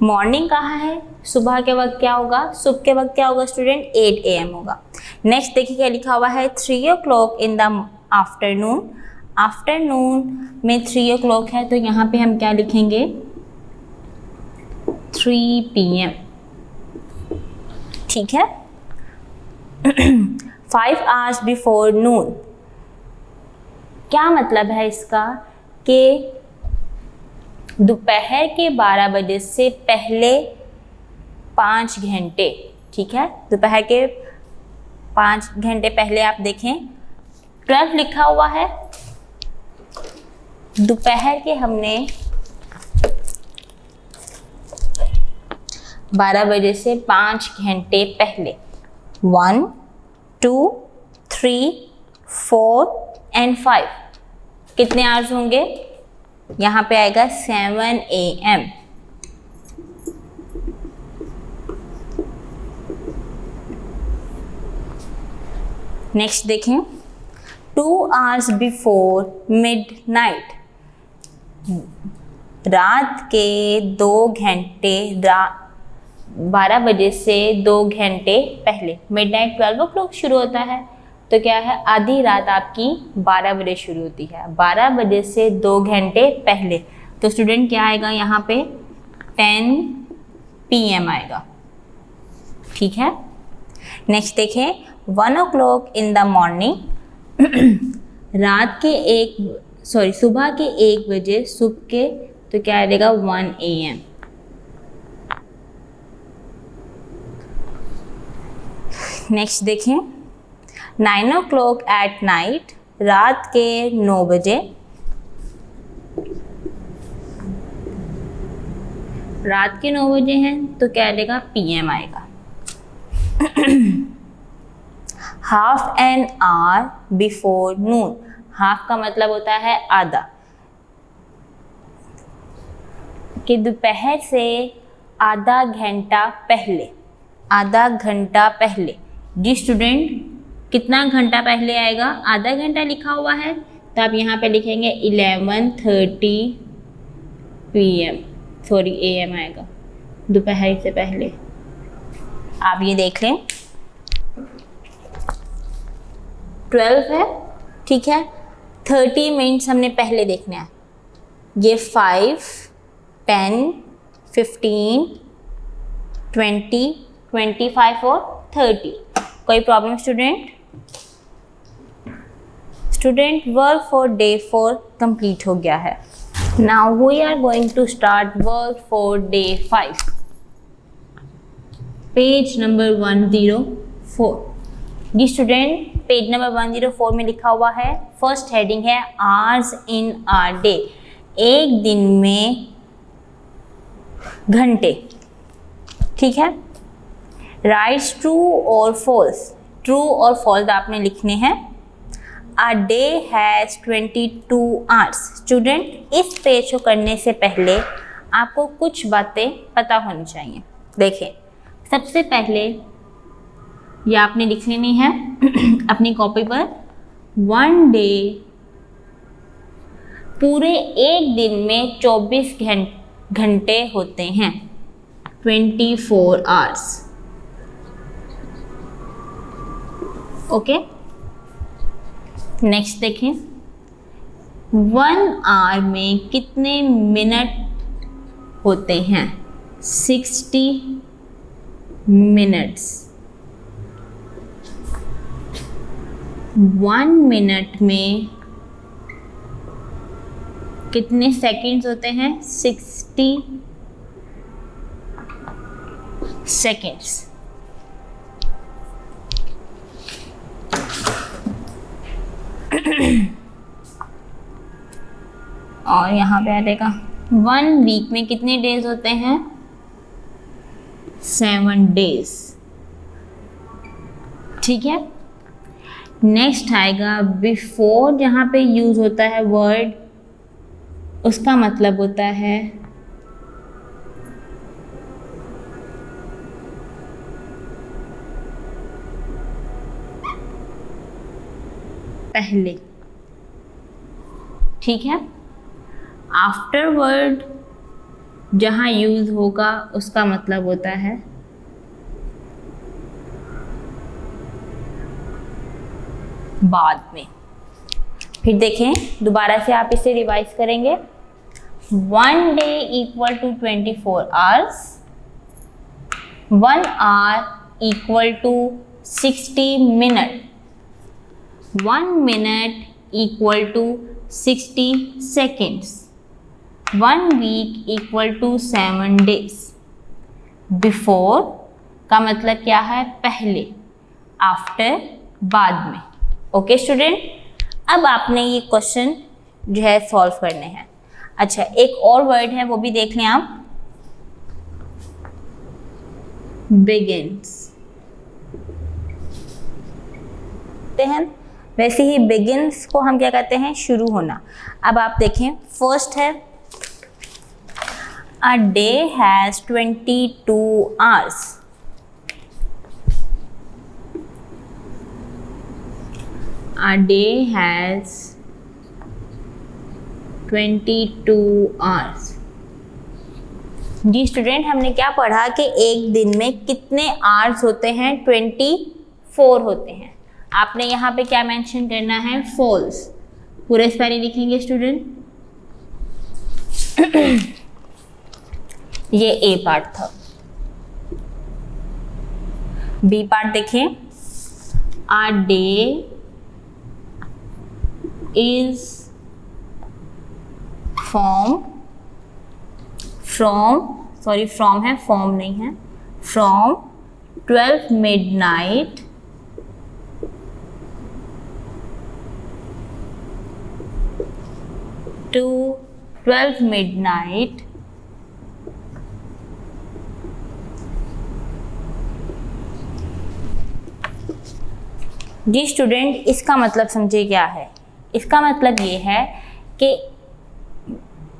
मॉर्निंग कहाँ है, सुबह के वक्त क्या होगा, सुबह के वक्त क्या होगा स्टूडेंट, 8 AM होगा। नेक्स्ट देखिए क्या लिखा हुआ है, 3 o'clock in the afternoon. Afternoon में 3 o'clock है तो यहाँ पे हम क्या लिखेंगे, 3 PM। ठीक है, 5 hours बिफोर नून। क्या मतलब है इसका कि दोपहर के 12 बजे से पहले 5 घंटे। ठीक है, दोपहर के 5 घंटे पहले आप देखें 12 लिखा हुआ है, दोपहर के हमने 12 बजे से 5 घंटे पहले 1 2 3 4 एंड 5 कितने आवर्स होंगे, यहाँ पे आएगा 7 AM। नेक्स्ट देखें, 2 hours बिफोर मिडनाइट। रात के 2 घंटे, 12 बजे से 2 घंटे पहले। मिडनाइट 12 o'clock शुरू होता है तो क्या है, आधी रात आपकी 12 बजे शुरू होती है, 12 बजे से 2 घंटे पहले। तो स्टूडेंट क्या आएगा यहाँ पे, 10 PM आएगा। ठीक है, नेक्स्ट देखें, 1 o'clock इन द मॉर्निंग। सुबह के 1 बजे, सुबह के तो क्या आएगा 1 AM। नेक्स्ट देखें 9 o'clock एट नाइट, रात के 9 बजे। रात के 9 बजे हैं तो क्या आएगा PM आएगा। Half an hour before Noon, half का मतलब होता है आधा, कि दोपहर से आधा घंटा पहले। आधा घंटा पहले जी स्टूडेंट, कितना घंटा पहले आएगा? आधा घंटा लिखा हुआ है तो आप यहाँ पे लिखेंगे 11:30 AM आएगा, दोपहर से पहले। आप ये देख लें 12 है, ठीक है। 30 मिनट्स हमने पहले देखना है। ये 5, 10, 15, 20, 25 और 30। कोई problem student? Student work for day 4 complete हो गया है। Now we are going to start work for day 5। Page number 104। जी स्टूडेंट, पेज नंबर 104 में लिखा हुआ है, फर्स्ट हेडिंग है आवर्स इन अ डे, एक दिन में घंटे, ठीक है। राइट्स ट्रू और फॉल्स, ट्रू और फॉल्स आपने लिखने हैं। A day has 22 hours. Student, इस पेज को करने से पहले आपको कुछ बातें पता होनी चाहिए। देखें, सबसे पहले ये आपने लिख लेनी है अपनी कॉपी पर, 1 डे, पूरे एक दिन में 24 घंटे होते हैं, 24 आवर्स। ओके, नेक्स्ट देखें, 1 आवर में कितने मिनट होते हैं? 60 मिनट्स। 1 मिनट में कितने सेकंड्स होते हैं? 60 सेकंड्स। और यहाँ पे आ जाएगा 1 वीक में कितने डेज होते हैं? 7 डेज, ठीक है। नेक्स्ट आएगा बिफोर, जहाँ पे यूज होता है वर्ड, उसका मतलब होता है पहले, ठीक है। आफ्टर वर्ड जहाँ यूज होगा उसका मतलब होता है बाद में। फिर देखें, दोबारा से आप इसे रिवाइज करेंगे। 1 day equal to 24 hours, 1 hour equal to 60 minute, 1 minute equal to 60 seconds, 1 week equal to 7 days. Before का मतलब क्या है? पहले, आफ्टर बाद में। ओके स्टूडेंट, अब आपने ये क्वेश्चन जो है सॉल्व करने हैं। अच्छा, एक और वर्ड है वो भी देख लें आप, बिगिन्स। वैसे ही बिगिन्स को हम क्या कहते हैं? शुरू होना। अब आप देखें, फर्स्ट है a day has 22 hours. A day has 22 hours। जी स्टूडेंट, हमने क्या पढ़ा कि एक दिन में कितने आवर्स होते हैं? 24 होते हैं। आपने यहाँ पे क्या मेंशन करना है? फॉल्स। पूरे स्पेलिंग लिखेंगे स्टूडेंट। ये ए पार्ट था। बी पार्ट देखें, A day इज फ्रॉम है, फॉर्म नहीं है, फ्रॉम 12 midnight to 12 midnight जी स्टूडेंट, इसका मतलब समझे क्या है? इसका मतलब ये है कि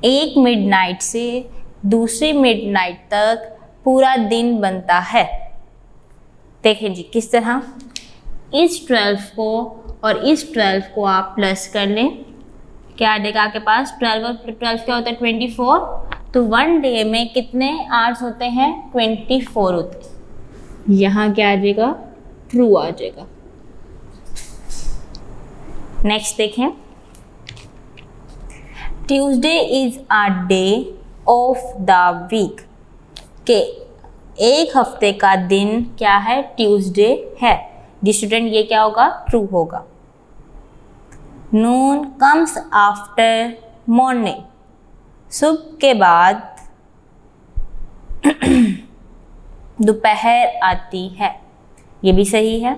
एक मिडनाइट से दूसरे मिडनाइट तक पूरा दिन बनता है। देखें जी किस तरह, इस 12 को और इस 12 को आप प्लस कर लें, क्या आ जाएगा आपके पास? 12 और 12 क्या होता है? 24। तो 1 डे में कितने आवर्स होते हैं? 24 होते हैं। यहाँ क्या आ जाएगा? ट्रू आ जाएगा। नेक्स्ट देखें, Tuesday is a day of the week, के एक हफ्ते का दिन क्या है? ट्यूसडे है। जी स्टूडेंट, ये क्या होगा? ट्रू होगा। नून कम्स आफ्टर मॉर्निंग, सुबह के बाद दोपहर आती है, ये भी सही है।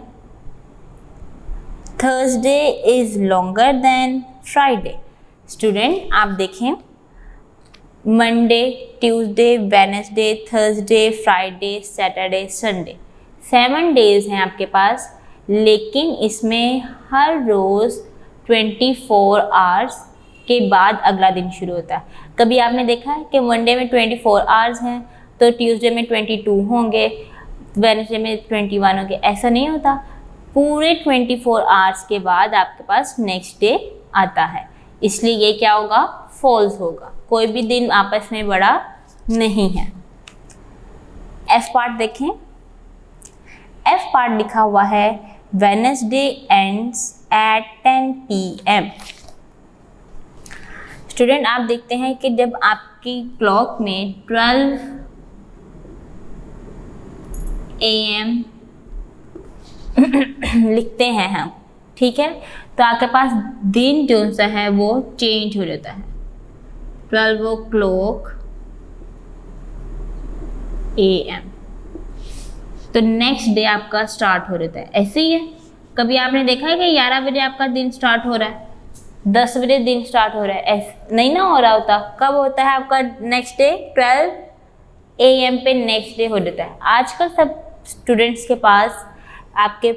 Thursday is longer than Friday. Student आप देखें, Monday, Tuesday, Wednesday, Thursday, Friday, Saturday, Sunday, 7 days हैं आपके पास, लेकिन इसमें हर रोज़ 24 आवर्स के बाद अगला दिन शुरू होता है। कभी आपने देखा है कि मंडे में 24 आवर्स हैं तो ट्यूसडे में 22 होंगे, वेडनेसडे में 21 होंगे? ऐसा नहीं होता। पूरे 24 आवर्स के बाद आपके पास नेक्स्ट डे आता है, इसलिए ये क्या होगा? फॉल्स होगा। कोई भी दिन आपस में बड़ा नहीं है। एफ पार्ट देखें, एफ पार्ट लिखा हुआ है Wednesday ends at 10 PM। Student आप देखते हैं कि जब आपकी क्लॉक में 12 AM लिखते हैं हम, ठीक है, तो आपके पास दिन जो सा है वो चेंज हो जाता है। 12 o'clock AM, तो नेक्स्ट डे आपका स्टार्ट हो जाता है। ऐसे ही है, कभी आपने देखा है कि 11 बजे आपका दिन स्टार्ट हो रहा है, 10 बजे दिन स्टार्ट हो रहा है? ऐसे नहीं ना हो रहा होता। कब होता है आपका नेक्स्ट डे? 12 AM पे नेक्स्ट डे हो जाता है। आजकल सब स्टूडेंट्स के पास, आपके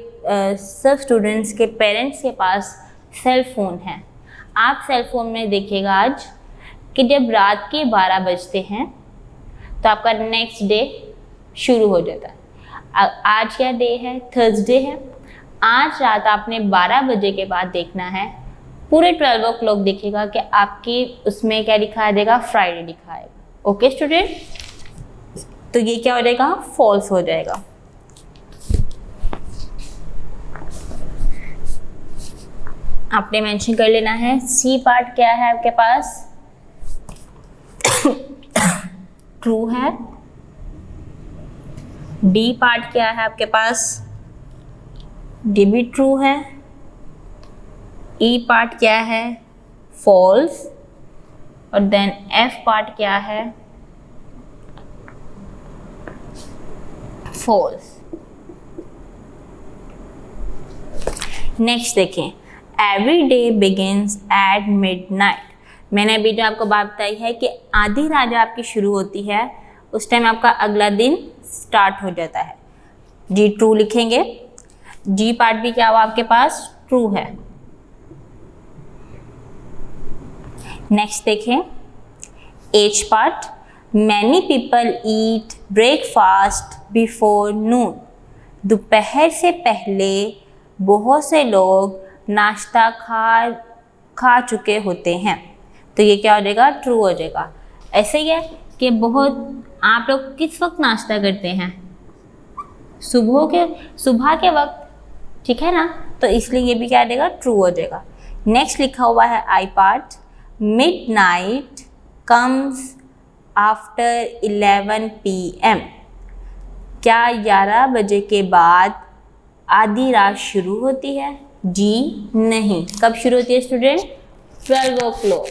सब स्टूडेंट्स के पेरेंट्स के पास सेल फोन है। आप सेल फोन में देखिएगा आज कि जब रात के 12 बजते हैं तो आपका नेक्स्ट डे शुरू हो जाता है। आज क्या डे है? थर्सडे है। आज रात आपने 12 बजे के बाद देखना है, पूरे 12 o'clock देखिएगा कि आपकी उसमें क्या लिखा देगा? फ्राइडे लिखा आएगा। ओके स्टूडेंट, तो ये क्या हो जाएगा? फॉल्स हो जाएगा। आपने मेंशन कर लेना है। सी पार्ट क्या है आपके पास? ट्रू है। डी पार्ट क्या है आपके पास? डी भी ट्रू है। ई पार्ट क्या है? फॉल्स। और देन एफ पार्ट क्या है? फॉल्स। नेक्स्ट देखें, every day begins at midnight. मैंने अभी जो आपको बात बताई है कि आधी रात जब आपकी शुरू होती है उस टाइम आपका अगला दिन स्टार्ट हो जाता है। जी ट्रू लिखेंगे। जी पार्ट भी क्या हुआ आपके पास? ट्रू है। नेक्स्ट देखें, H part, many people eat breakfast before noon. दोपहर से पहले बहुत से लोग नाश्ता खा चुके होते हैं, तो ये क्या हो जाएगा? ट्रू हो जाएगा। ऐसे ही है कि आप लोग किस वक्त नाश्ता करते हैं? सुबह के वक्त, ठीक है ना, तो इसलिए ये भी क्या देगा? ट्रू हो जाएगा। नेक्स्ट लिखा हुआ है आई part, midnight comes after 11 PM। क्या 11 बजे के बाद आधी रात शुरू होती है? जी नहीं। कब शुरू होती है स्टूडेंट? 12 o'clock।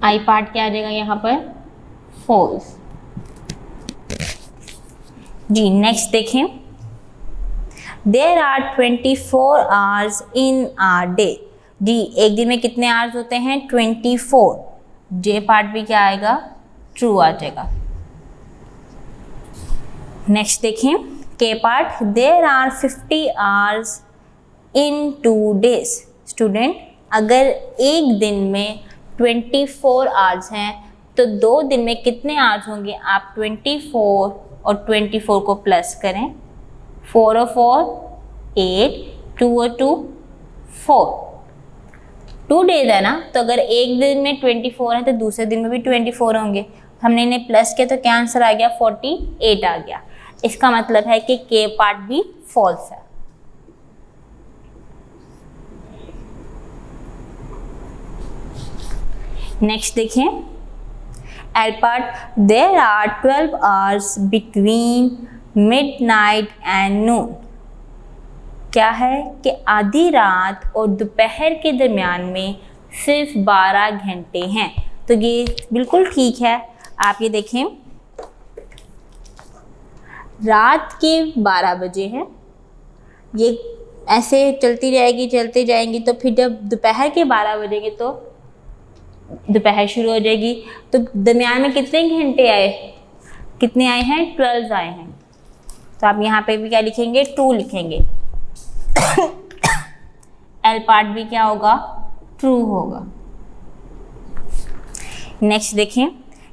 आई पार्ट क्या आ जाएगा यहाँ पर? फॉल्स। जी नेक्स्ट देखें, there are 24 hours in a day. जी एक दिन में कितने आवर्स होते हैं? 24। जे पार्ट भी क्या आएगा? ट्रू आ जाएगा। नेक्स्ट देखें, K part, there are 50 hours in 2 days। Student अगर एक दिन में 24 आवर्स हैं तो 2 दिन में कितने आवर्स होंगे? आप 24 और 24 को प्लस करें, 4 और 4 8, 2 और 2 4। 2 days है ना, तो अगर एक दिन में 24 है तो दूसरे दिन में भी 24 होंगे। हमने इन्हें प्लस किया तो क्या आंसर आ गया? 48 आ गया। इसका मतलब है कि के पार्ट भी फॉल्स है। नेक्स्ट देखें, L part, there are 12 hours between midnight and noon. क्या है कि आधी रात और दोपहर के दरमियान में सिर्फ 12 घंटे हैं। तो ये बिल्कुल ठीक है। आप ये देखें, रात के 12 बजे हैं, ये ऐसे चलती जाएंगी तो फिर जब दोपहर के 12 बजेंगे तो दोपहर शुरू हो जाएगी। तो दरमियान में कितने घंटे आए? कितने आए हैं? 12 आए हैं। तो आप यहाँ पे भी क्या लिखेंगे? 2 लिखेंगे। एल पार्ट भी क्या होगा? ट्रू होगा। नेक्स्ट देखें,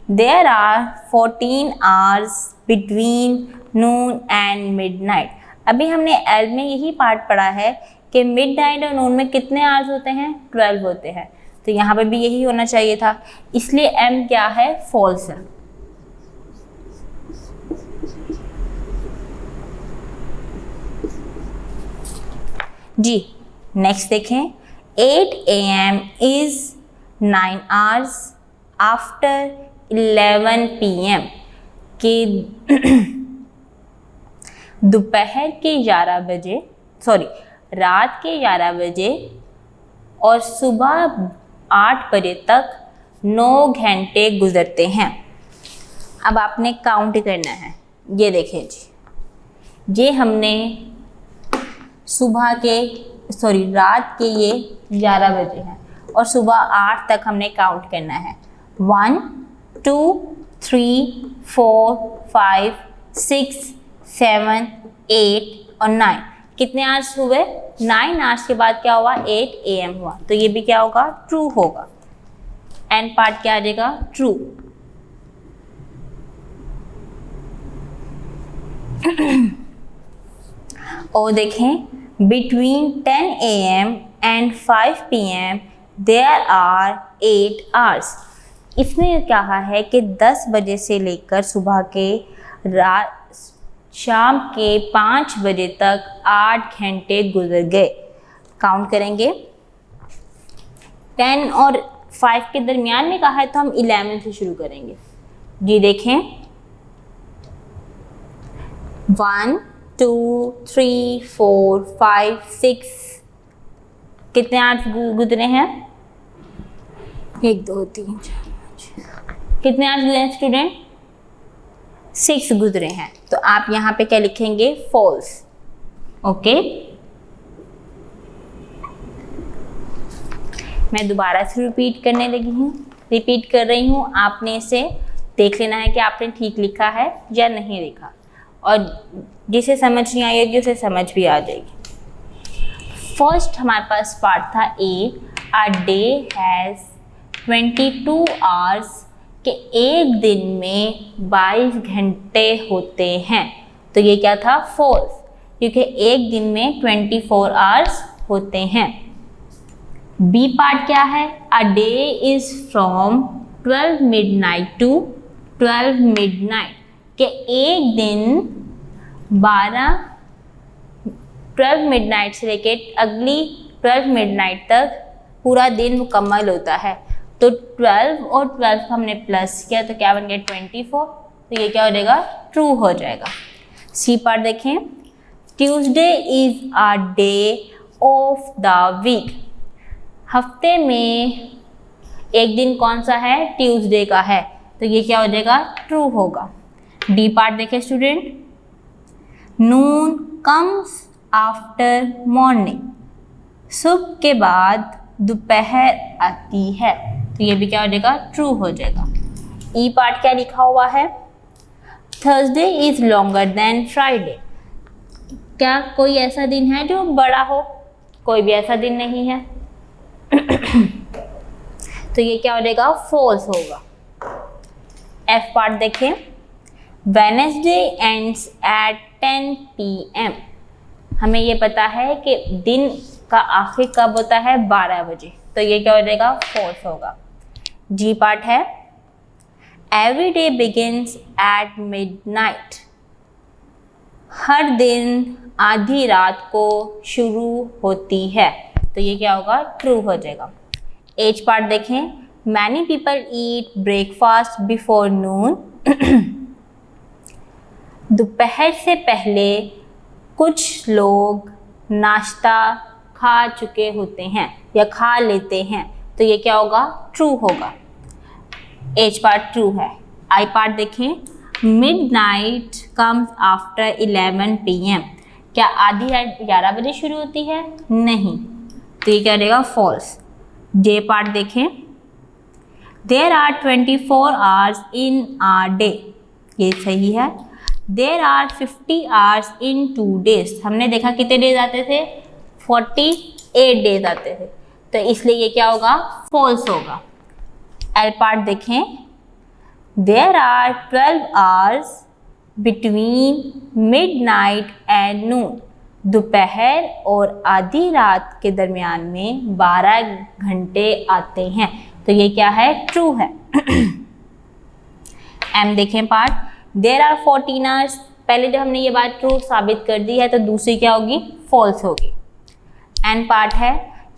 there are 14 hours between noon and midnight. अभी हमने एल में यही पार्ट पढ़ा है कि मिडनाइट और नून में कितने आवर्स होते हैं? 12 होते हैं। तो यहाँ पर भी यही होना चाहिए था, इसलिए एम क्या है? फॉल्स है। जी नेक्स्ट देखें, 8 AM is 9 hours after 11 PM कि दोपहर के 11 बजे, रात के 11 बजे और सुबह 8 बजे तक 9 घंटे गुजरते हैं। अब आपने काउंट करना है। ये देखें जी, ये हमने रात के ये 11 बजे हैं और सुबह 8 तक हमने काउंट करना है। 1 2 3 4 5 6 7 8 और 9। कितने आवर्स हुए? 9 आवर्स के बाद क्या हुआ? 8 AM हुआ। तो ये भी क्या होगा? ट्रू होगा। एन पार्ट क्या आ जाएगा? ट्रू। और देखें, between 10 AM and 5 PM there are 8 hours. इसमें कहा है कि 10 बजे से लेकर सुबह के शाम के 5 बजे तक 8 घंटे गुजर गए। काउंट करेंगे। 10 और 5 के दरमियान में कहा है तो हम 11 से शुरू करेंगे। जी देखें, 1 2 3 4 5 6 कितने आवर्स गुजरे हैं? 1 2 3 4 5। कितने आवर्स गुजरे हैं स्टूडेंट? 6 गुजरे हैं। तो आप यहाँ पे क्या लिखेंगे? फॉल्स। ओके, मैं दोबारा से रिपीट कर रही हूँ। आपने इसे देख लेना है कि आपने ठीक लिखा है या नहीं लिखा, और जिसे समझ नहीं आएगी उसे समझ भी आ जाएगी। फर्स्ट हमारे पास पार्ट था ए, अ डे हैज़ 22 आवर्स, कि एक दिन में 22 घंटे होते हैं। तो ये क्या था? फॉल्स, क्योंकि एक दिन में 24 आवर्स होते हैं। बी पार्ट क्या है? A day is from 12 midnight to 12 midnight, कि एक दिन 12 मिडनाइट से लेके अगली 12 मिडनाइट तक पूरा दिन मुकम्मल होता है। तो 12 और 12 को हमने प्लस किया तो क्या बन गया? 24। तो ये क्या हो जाएगा? ट्रू हो जाएगा। सी पार्ट देखें, Tuesday is a day of the week. हफ्ते में एक दिन कौन सा है? ट्यूसडे का है, तो ये क्या हो जाएगा? ट्रू होगा। डी पार्ट देखें स्टूडेंट, नून कम्स आफ्टर मॉर्निंग, सुबह के बाद दोपहर आती है, तो ये भी क्या हो जाएगा? ट्रू हो जाएगा। ई पार्ट क्या लिखा हुआ है? Thursday is longer than Friday. क्या कोई ऐसा दिन है जो बड़ा हो? कोई भी ऐसा दिन नहीं है। तो ये क्या हो जाएगा? फॉल्स होगा। एफ पार्ट देखें, वेडनेसडे एंड्स एट 10 PM। हमें ये पता है कि दिन का आखिर कब होता है? 12 बजे, तो ये क्या हो जाएगा? फॉल्स होगा। जी पार्ट है, every day begins at midnight. हर दिन आधी रात को शुरू होती है, तो ये क्या होगा? ट्रू हो जाएगा। एच पार्ट देखें, many people eat breakfast before noon. दोपहर से पहले कुछ लोग नाश्ता खा चुके होते हैं या खा लेते हैं, तो ये क्या होगा? ट्रू होगा। एच पार्ट ट्रू है। आई पार्ट देखें, मिडनाइट कम्स आफ्टर 11 PM। क्या आधी रात 11 बजे शुरू होती है? नहीं, तो ये क्या रहेगा? फॉल्स। जे पार्ट देखें, there are 24 hours in a day, ये सही है। There are 50 hours in 2 days। हमने देखा कितने डेज आते थे? 48 डेज आते थे, तो इसलिए ये क्या होगा? फॉल्स होगा। एल पार्ट देखें, there are 12 hours between midnight and noon. दोपहर और आधी रात के दरमियान में 12 घंटे आते हैं, तो ये क्या है? ट्रू है। एम देखें पार्ट, देयर आर 14 hours। पहले जब हमने ये बात ट्रू साबित कर दी है, तो दूसरी क्या होगी? फॉल्स होगी। एन पार्ट है,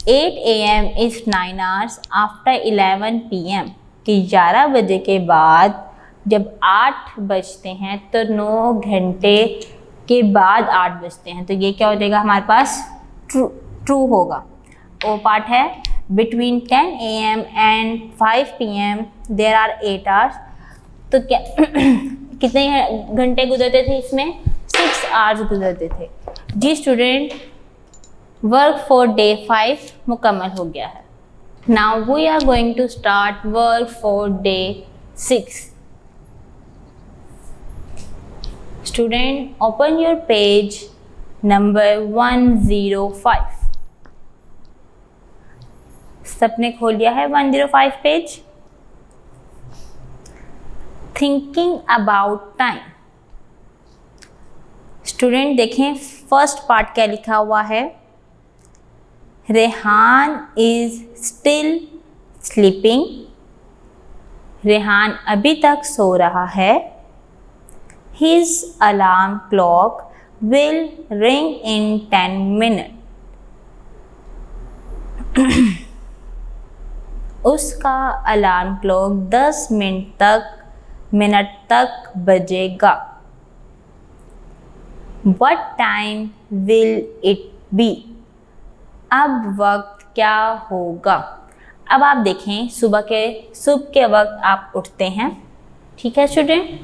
8 AM is 9 hours after 11 PM। कि 11 बजे के बाद जब 8 बजते हैं तो 9 घंटे के बाद 8 बजते हैं, तो ये क्या हो जाएगा हमारे पास? ट्रू होगा। ओ पार्ट है, between 10 AM and 5 PM there are 8 hours। तो क्या कितने घंटे गुजरते थे इसमें? 6 hours गुजरते थे। जी स्टूडेंट, वर्क फॉर डे 5 मुकम्मल हो गया है। Now we are going to start work for day 6। Student, open your page number 105। सबने खोल लिया है 105 page? Thinking about time. Student देखें, फर्स्ट पार्ट क्या लिखा हुआ है? Rehan is still sleeping. Rehan अभी तक सो रहा है। His alarm clock will ring in 10 minutes. उसका अलार्म क्लॉक 10 मिनट तक बजेगा। What time will it be? अब वक्त क्या होगा? अब आप देखें, सुबह के वक्त आप उठते हैं, ठीक है स्टूडेंट?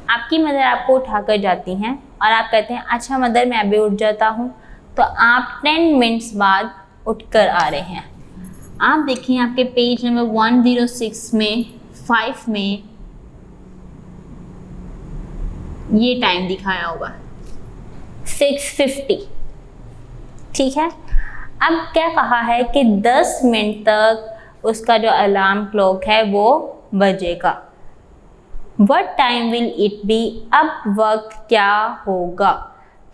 आपकी मदर आपको उठाकर जाती हैं और आप कहते हैं अच्छा मदर मैं अभी उठ जाता हूँ, तो आप 10 मिनट्स बाद उठकर आ रहे हैं। आप देखिए आपके पेज नंबर 106 में 5 में ये टाइम दिखाया हुआ 6:50, ठीक है। अब क्या कहा है कि 10 मिनट तक उसका जो अलार्म क्लॉक है वो बजेगा। What time will it be? अब वक्त क्या होगा?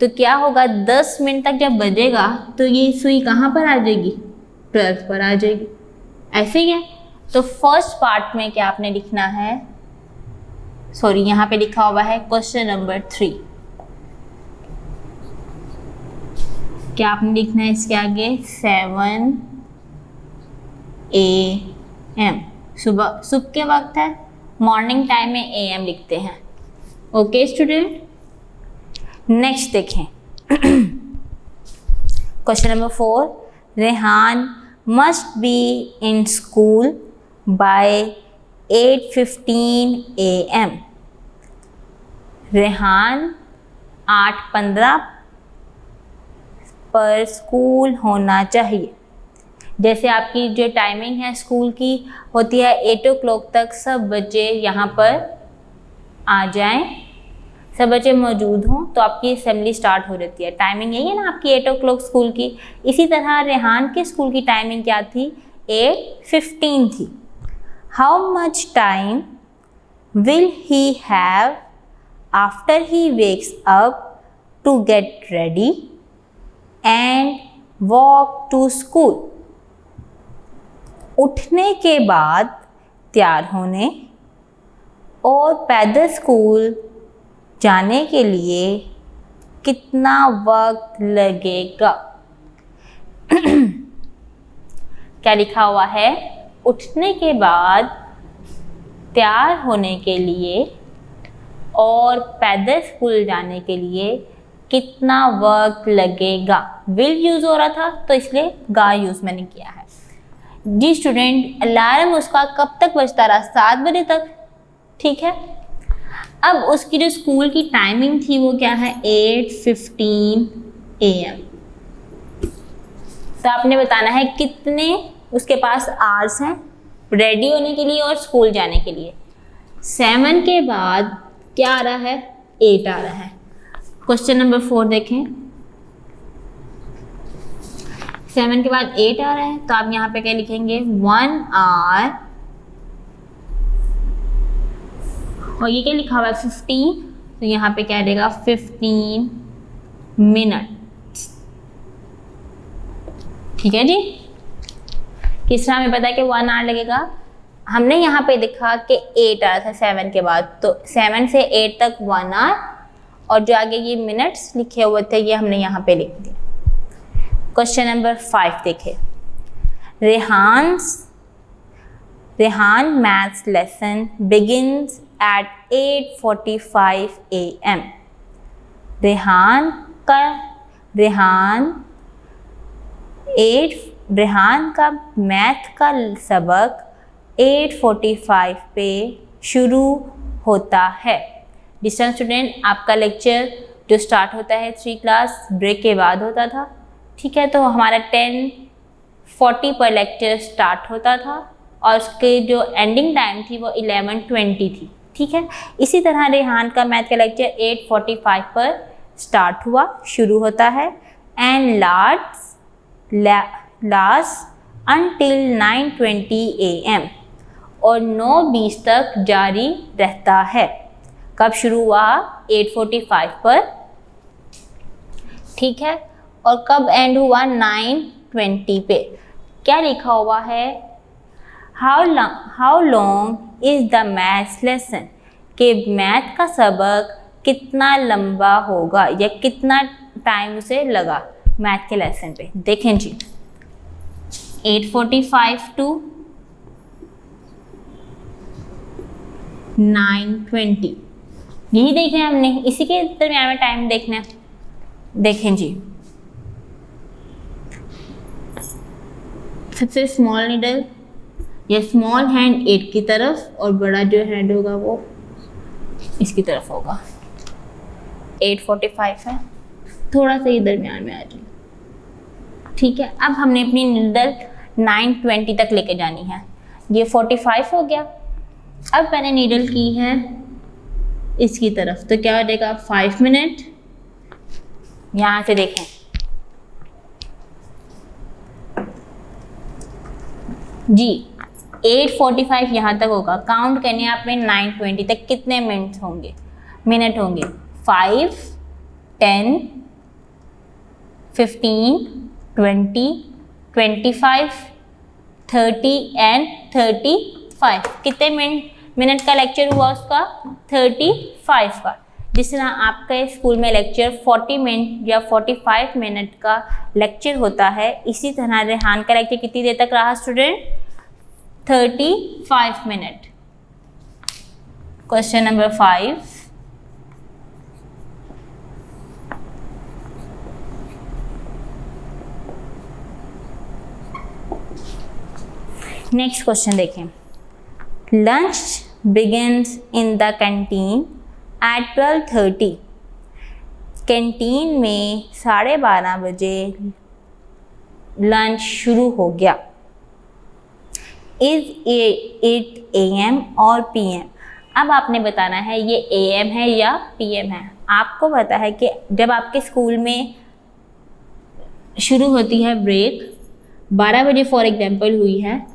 तो क्या होगा 10 मिनट तक जब बजेगा तो ये सुई कहाँ पर आ जाएगी? 12 पर आ जाएगी, ऐसे ही है। तो फर्स्ट पार्ट में क्या आपने लिखना है? सॉरी, यहाँ पे लिखा हुआ है क्वेश्चन नंबर 3। क्या आपने लिखना है इसके आगे? 7 AM। सुबह के वक्त है, मॉर्निंग टाइम में AM लिखते हैं। ओके स्टूडेंट, नेक्स्ट देखें question number 4, Rehan must be in school by 8:15 AM. Rehan 8:15 पर स्कूल होना चाहिए। जैसे आपकी जो टाइमिंग है स्कूल की होती है 8 o'clock तक, सब बच्चे यहाँ पर आ जाएं, सब बच्चे मौजूद हों तो आपकी असेंबली स्टार्ट हो जाती है। टाइमिंग यही है ना आपकी 8 o'clock स्कूल की। इसी तरह रेहान के स्कूल की टाइमिंग क्या थी? 8:15 थी। How much time will he have after he wakes up to get ready and walk to school? उठने के बाद तैयार होने और पैदल स्कूल जाने के लिए कितना वक्त लगेगा? क्या लिखा हुआ है? उठने के बाद तैयार होने के लिए और पैदल स्कूल जाने के लिए कितना वक्त लगेगा? विल यूज़ हो रहा था तो इसलिए गा यूज़ मैंने किया है। जी स्टूडेंट, अलार्म उसका कब तक बजता रहा? 7 बजे तक। ठीक है, अब उसकी जो स्कूल की टाइमिंग थी वो क्या है? 8:15 AM। तो आपने बताना है कितने उसके पास आवर्स हैं रेडी होने के लिए और स्कूल जाने के लिए। 7 के बाद क्या आ रहा है? 8 आ रहा है। क्वेश्चन नंबर 4 देखें। 7 के बाद 8 आ रहा है तो आप यहाँ पे क्या लिखेंगे? 1 आवर, और ये क्या लिखा हुआ है? 15, तो यहाँ पे क्या देगा? 15 मिनट। ठीक है जी। किस तरह हमें पता है कि 1 आवर लगेगा? हमने यहाँ पे देखा कि 8 आ रहा था 7 के बाद, तो 7 से 8 तक 1 आवर, और जो आगे ये मिनट्स लिखे हुए थे ये हमने यहाँ पे लिख दिया। क्वेश्चन नंबर 5 देखें। Rehan maths lesson begins at 8:45 AM. Rehan का मैथ का सबक 8:45 पे शुरू होता है। डिस्टेंस स्टूडेंट, आपका लेक्चर जो स्टार्ट होता है 3 क्लास ब्रेक के बाद होता था। ठीक है, तो हमारा 10:40 पर लेक्चर स्टार्ट होता था और उसके जो एंडिंग टाइम थी वो 11:20 थी। ठीक है, इसी तरह रेहान का मैथ का लेक्चर 8:45 पर स्टार्ट हुआ, शुरू होता है, एंड लास्ट until 9:20 AM, और 9:20 तक जारी रहता है। कब शुरू हुआ? 8:45 पर। ठीक है, और कब एंड हुआ? 9:20 पे। क्या लिखा हुआ है? How long is the maths lesson, कि मैथ का सबक कितना लंबा होगा या कितना टाइम उसे लगा मैथ के लेसन पे। देखें जी, 8:45 to 9:20, यही देखना है हमने, इसी के दरम्यान में टाइम देखना है। देखें जी, सबसे स्मॉल नीडल या स्मॉल हैंड 8 की तरफ और बड़ा जो हैंड होगा वो इसकी तरफ होगा। 8:45 है, थोड़ा सा ये दरमियान में आ जाए। ठीक है, अब हमने अपनी नीडल 9:20 तक लेके जानी है। ये 45 हो गया। अब मैंने नीडल की है इसकी तरफ, तो क्या हो जाएगा? 5 मिनट। यहाँ से देखें, जी 8:45 यहाँ तक होगा। काउंट करने आपने 9:20 तक कितने मिनट होंगे? 5, 10, 15, 20, 25, 30 एंड 35। कितने मिनट का लेक्चर हुआ उसका? 35 का। जिस तरह आपके स्कूल में लेक्चर 40 मिनट या 45 मिनट का लेक्चर होता है, इसी तरह रेहान का लेक्चर कितनी देर तक रहा student? 35 minute. Question number 5, next question देखें। Lunch begins in the canteen at 12:30। Canteen में 12:30 बजे लंच शुरू हो गया। इज इट AM और PM? अब आपने बताना है ये AM है या PM है। आपको पता है कि जब आपके स्कूल में शुरू होती है ब्रेक 12 बजे फॉर एग्जाम्पल हुई है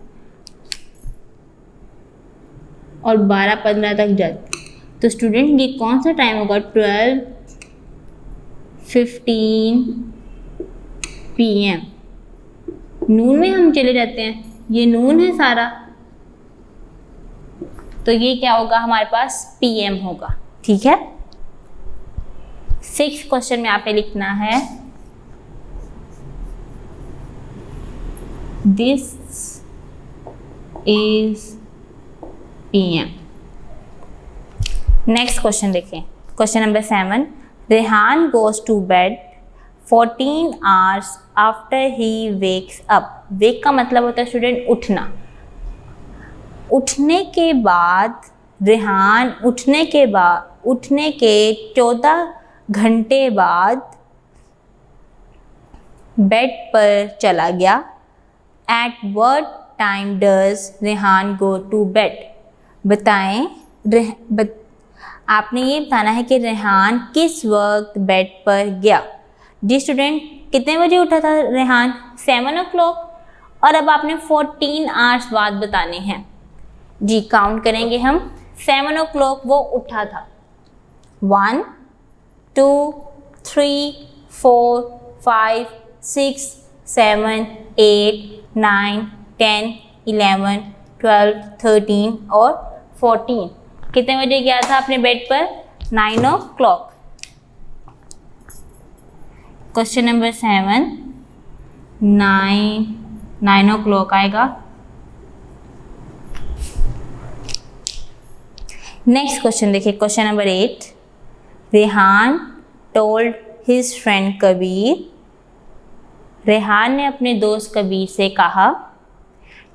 और 12:15 तक जाती, तो स्टूडेंट ये कौन सा टाइम होगा? 12:15 PM। नून में हम चले जाते हैं, ये नून है सारा, तो ये क्या होगा हमारे पास? PM होगा। ठीक है। 6th क्वेश्चन में आपने लिखना है this is PM। Next question देखें। Question number 7। Rehan goes to bed 14 hours after he wakes up. Wake का मतलब होता है स्टूडेंट उठना। उठने के बाद रेहान उठने के 14 घंटे बाद बेड पर चला गया। At what time does Rehan go to bed? बताएं। आपने ये बताना है कि रेहान किस वक्त बेड पर गया। जी स्टूडेंट, कितने बजे उठा था रेहान? 7 o'clock। और अब आपने 14 hours बाद बताने हैं। जी काउंट करेंगे हम। 7 o'clock वो उठा था। 1 2 3 4 5 6 7 8 9 10 11 12 13 और 14। कितने बजे गया था अपने बेड पर? 9 o'clock। क्वेश्चन नंबर 7 9 o'clock आएगा। नेक्स्ट क्वेश्चन देखिए। Question number 8। Rehan told his friend Kabir. Rehan ने अपने दोस्त कबीर से कहा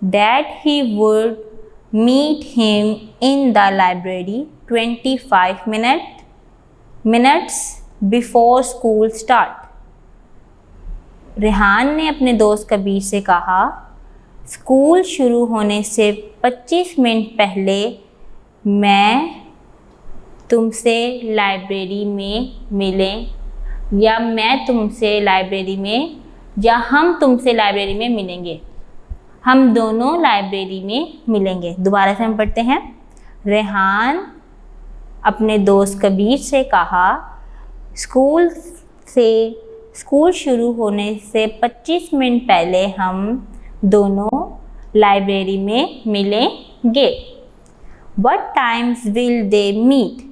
that he would meet him in the library 25 minutes before school start. Rehan ने अपने दोस्त कबीर से कहा स्कूल शुरू होने से 25 मिनट पहले मैं तुमसे लाइब्रेरी में मिलें या मैं तुमसे लाइब्रेरी में या हम तुमसे लाइब्रेरी में मिलेंगे। हम दोनों लाइब्रेरी में मिलेंगे। दोबारा से हम पढ़ते हैं। रेहान अपने दोस्त कबीर से कहा स्कूल शुरू होने से 25 मिनट पहले हम दोनों लाइब्रेरी में मिलेंगे। What times will they meet?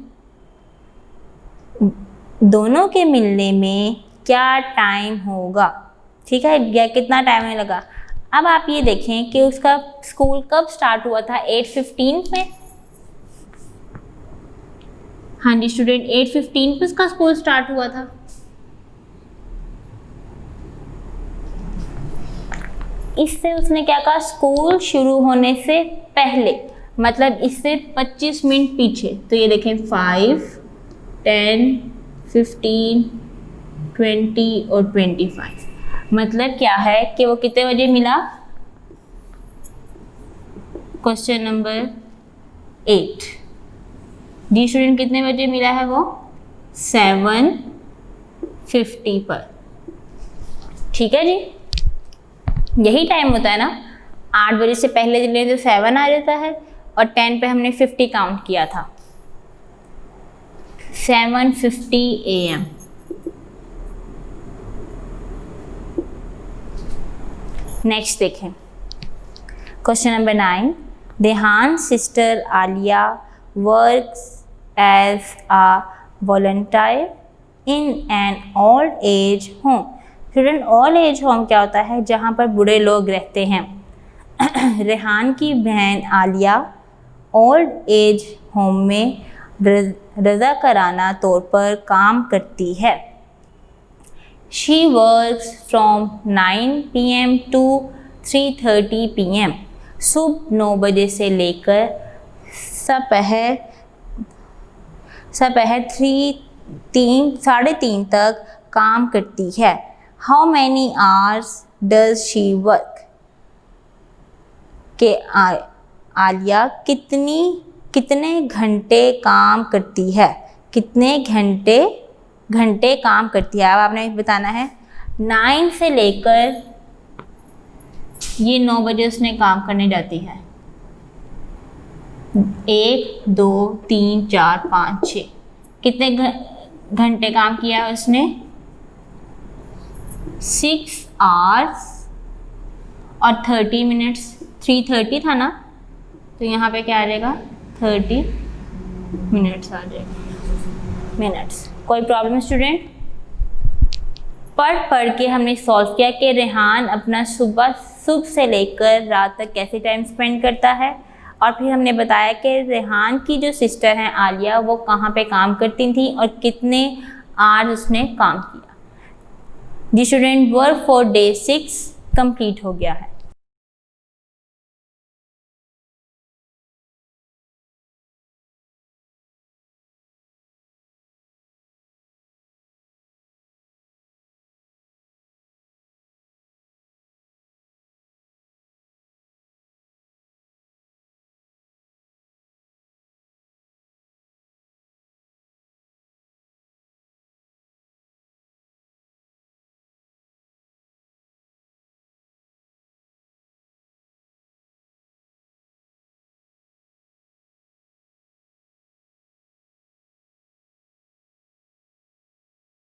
दोनों के मिलने में क्या टाइम होगा? ठीक है, या कितना टाइम लगा। अब आप ये देखें कि उसका स्कूल कब स्टार्ट हुआ था? 8:15 में। हाँ जी स्टूडेंट, 8:15 पे उसका स्कूल स्टार्ट हुआ था। इससे उसने क्या कहा? स्कूल शुरू होने से पहले, मतलब इससे 25 मिनट पीछे। तो ये देखें 5 10 15 20 और 25। मतलब क्या है कि वो कितने बजे मिला? Question number 8। डी स्टूडेंट कितने बजे मिला है वो? 7:50 पर। ठीक है जी, यही टाइम होता है ना। 8 बजे से पहले चले तो 7 आ जाता है और 10 पे हमने 50 काउंट किया था। 7:50 AM। नेक्स्ट देखें। Question number 9। Rehan sister Aliya works as a volunteer in an old age home. Student, old age home क्या होता है? जहाँ पर बूढ़े लोग रहते हैं। रेहान की बहन आलिया ओल्ड एज होम में रज़ाकाराना तौर पर काम करती है। She works from 9 PM to 3:30 PM। सुबह 9 बजे से लेकर दोपहर 3:30 तक काम करती है। How many hours does she work? के आलिया कितने घंटे काम करती है? कितने घंटे काम करती है? अब आपने बताना है 9 से लेकर ये 9 बजे उसने काम करने जाती है। 1 2 3 4 5 6 कितने घंटे काम किया है उसने? 6 आवर्स और 30 मिनट्स। 3:30 था ना, तो यहाँ पे क्या आ जाएगा? 30 मिनट्स आ जाएगा। मिनट्स। कोई प्रॉब्लम स्टूडेंट? पढ़ के हमने सॉल्व किया कि रेहान अपना सुबह से लेकर रात तक कैसे टाइम स्पेंड करता है, और फिर हमने बताया कि रेहान की जो सिस्टर हैं आलिया, वो कहाँ पे काम करती थी और कितने आवर्स उसने काम किया। जी student, work for day 6 complete हो गया है।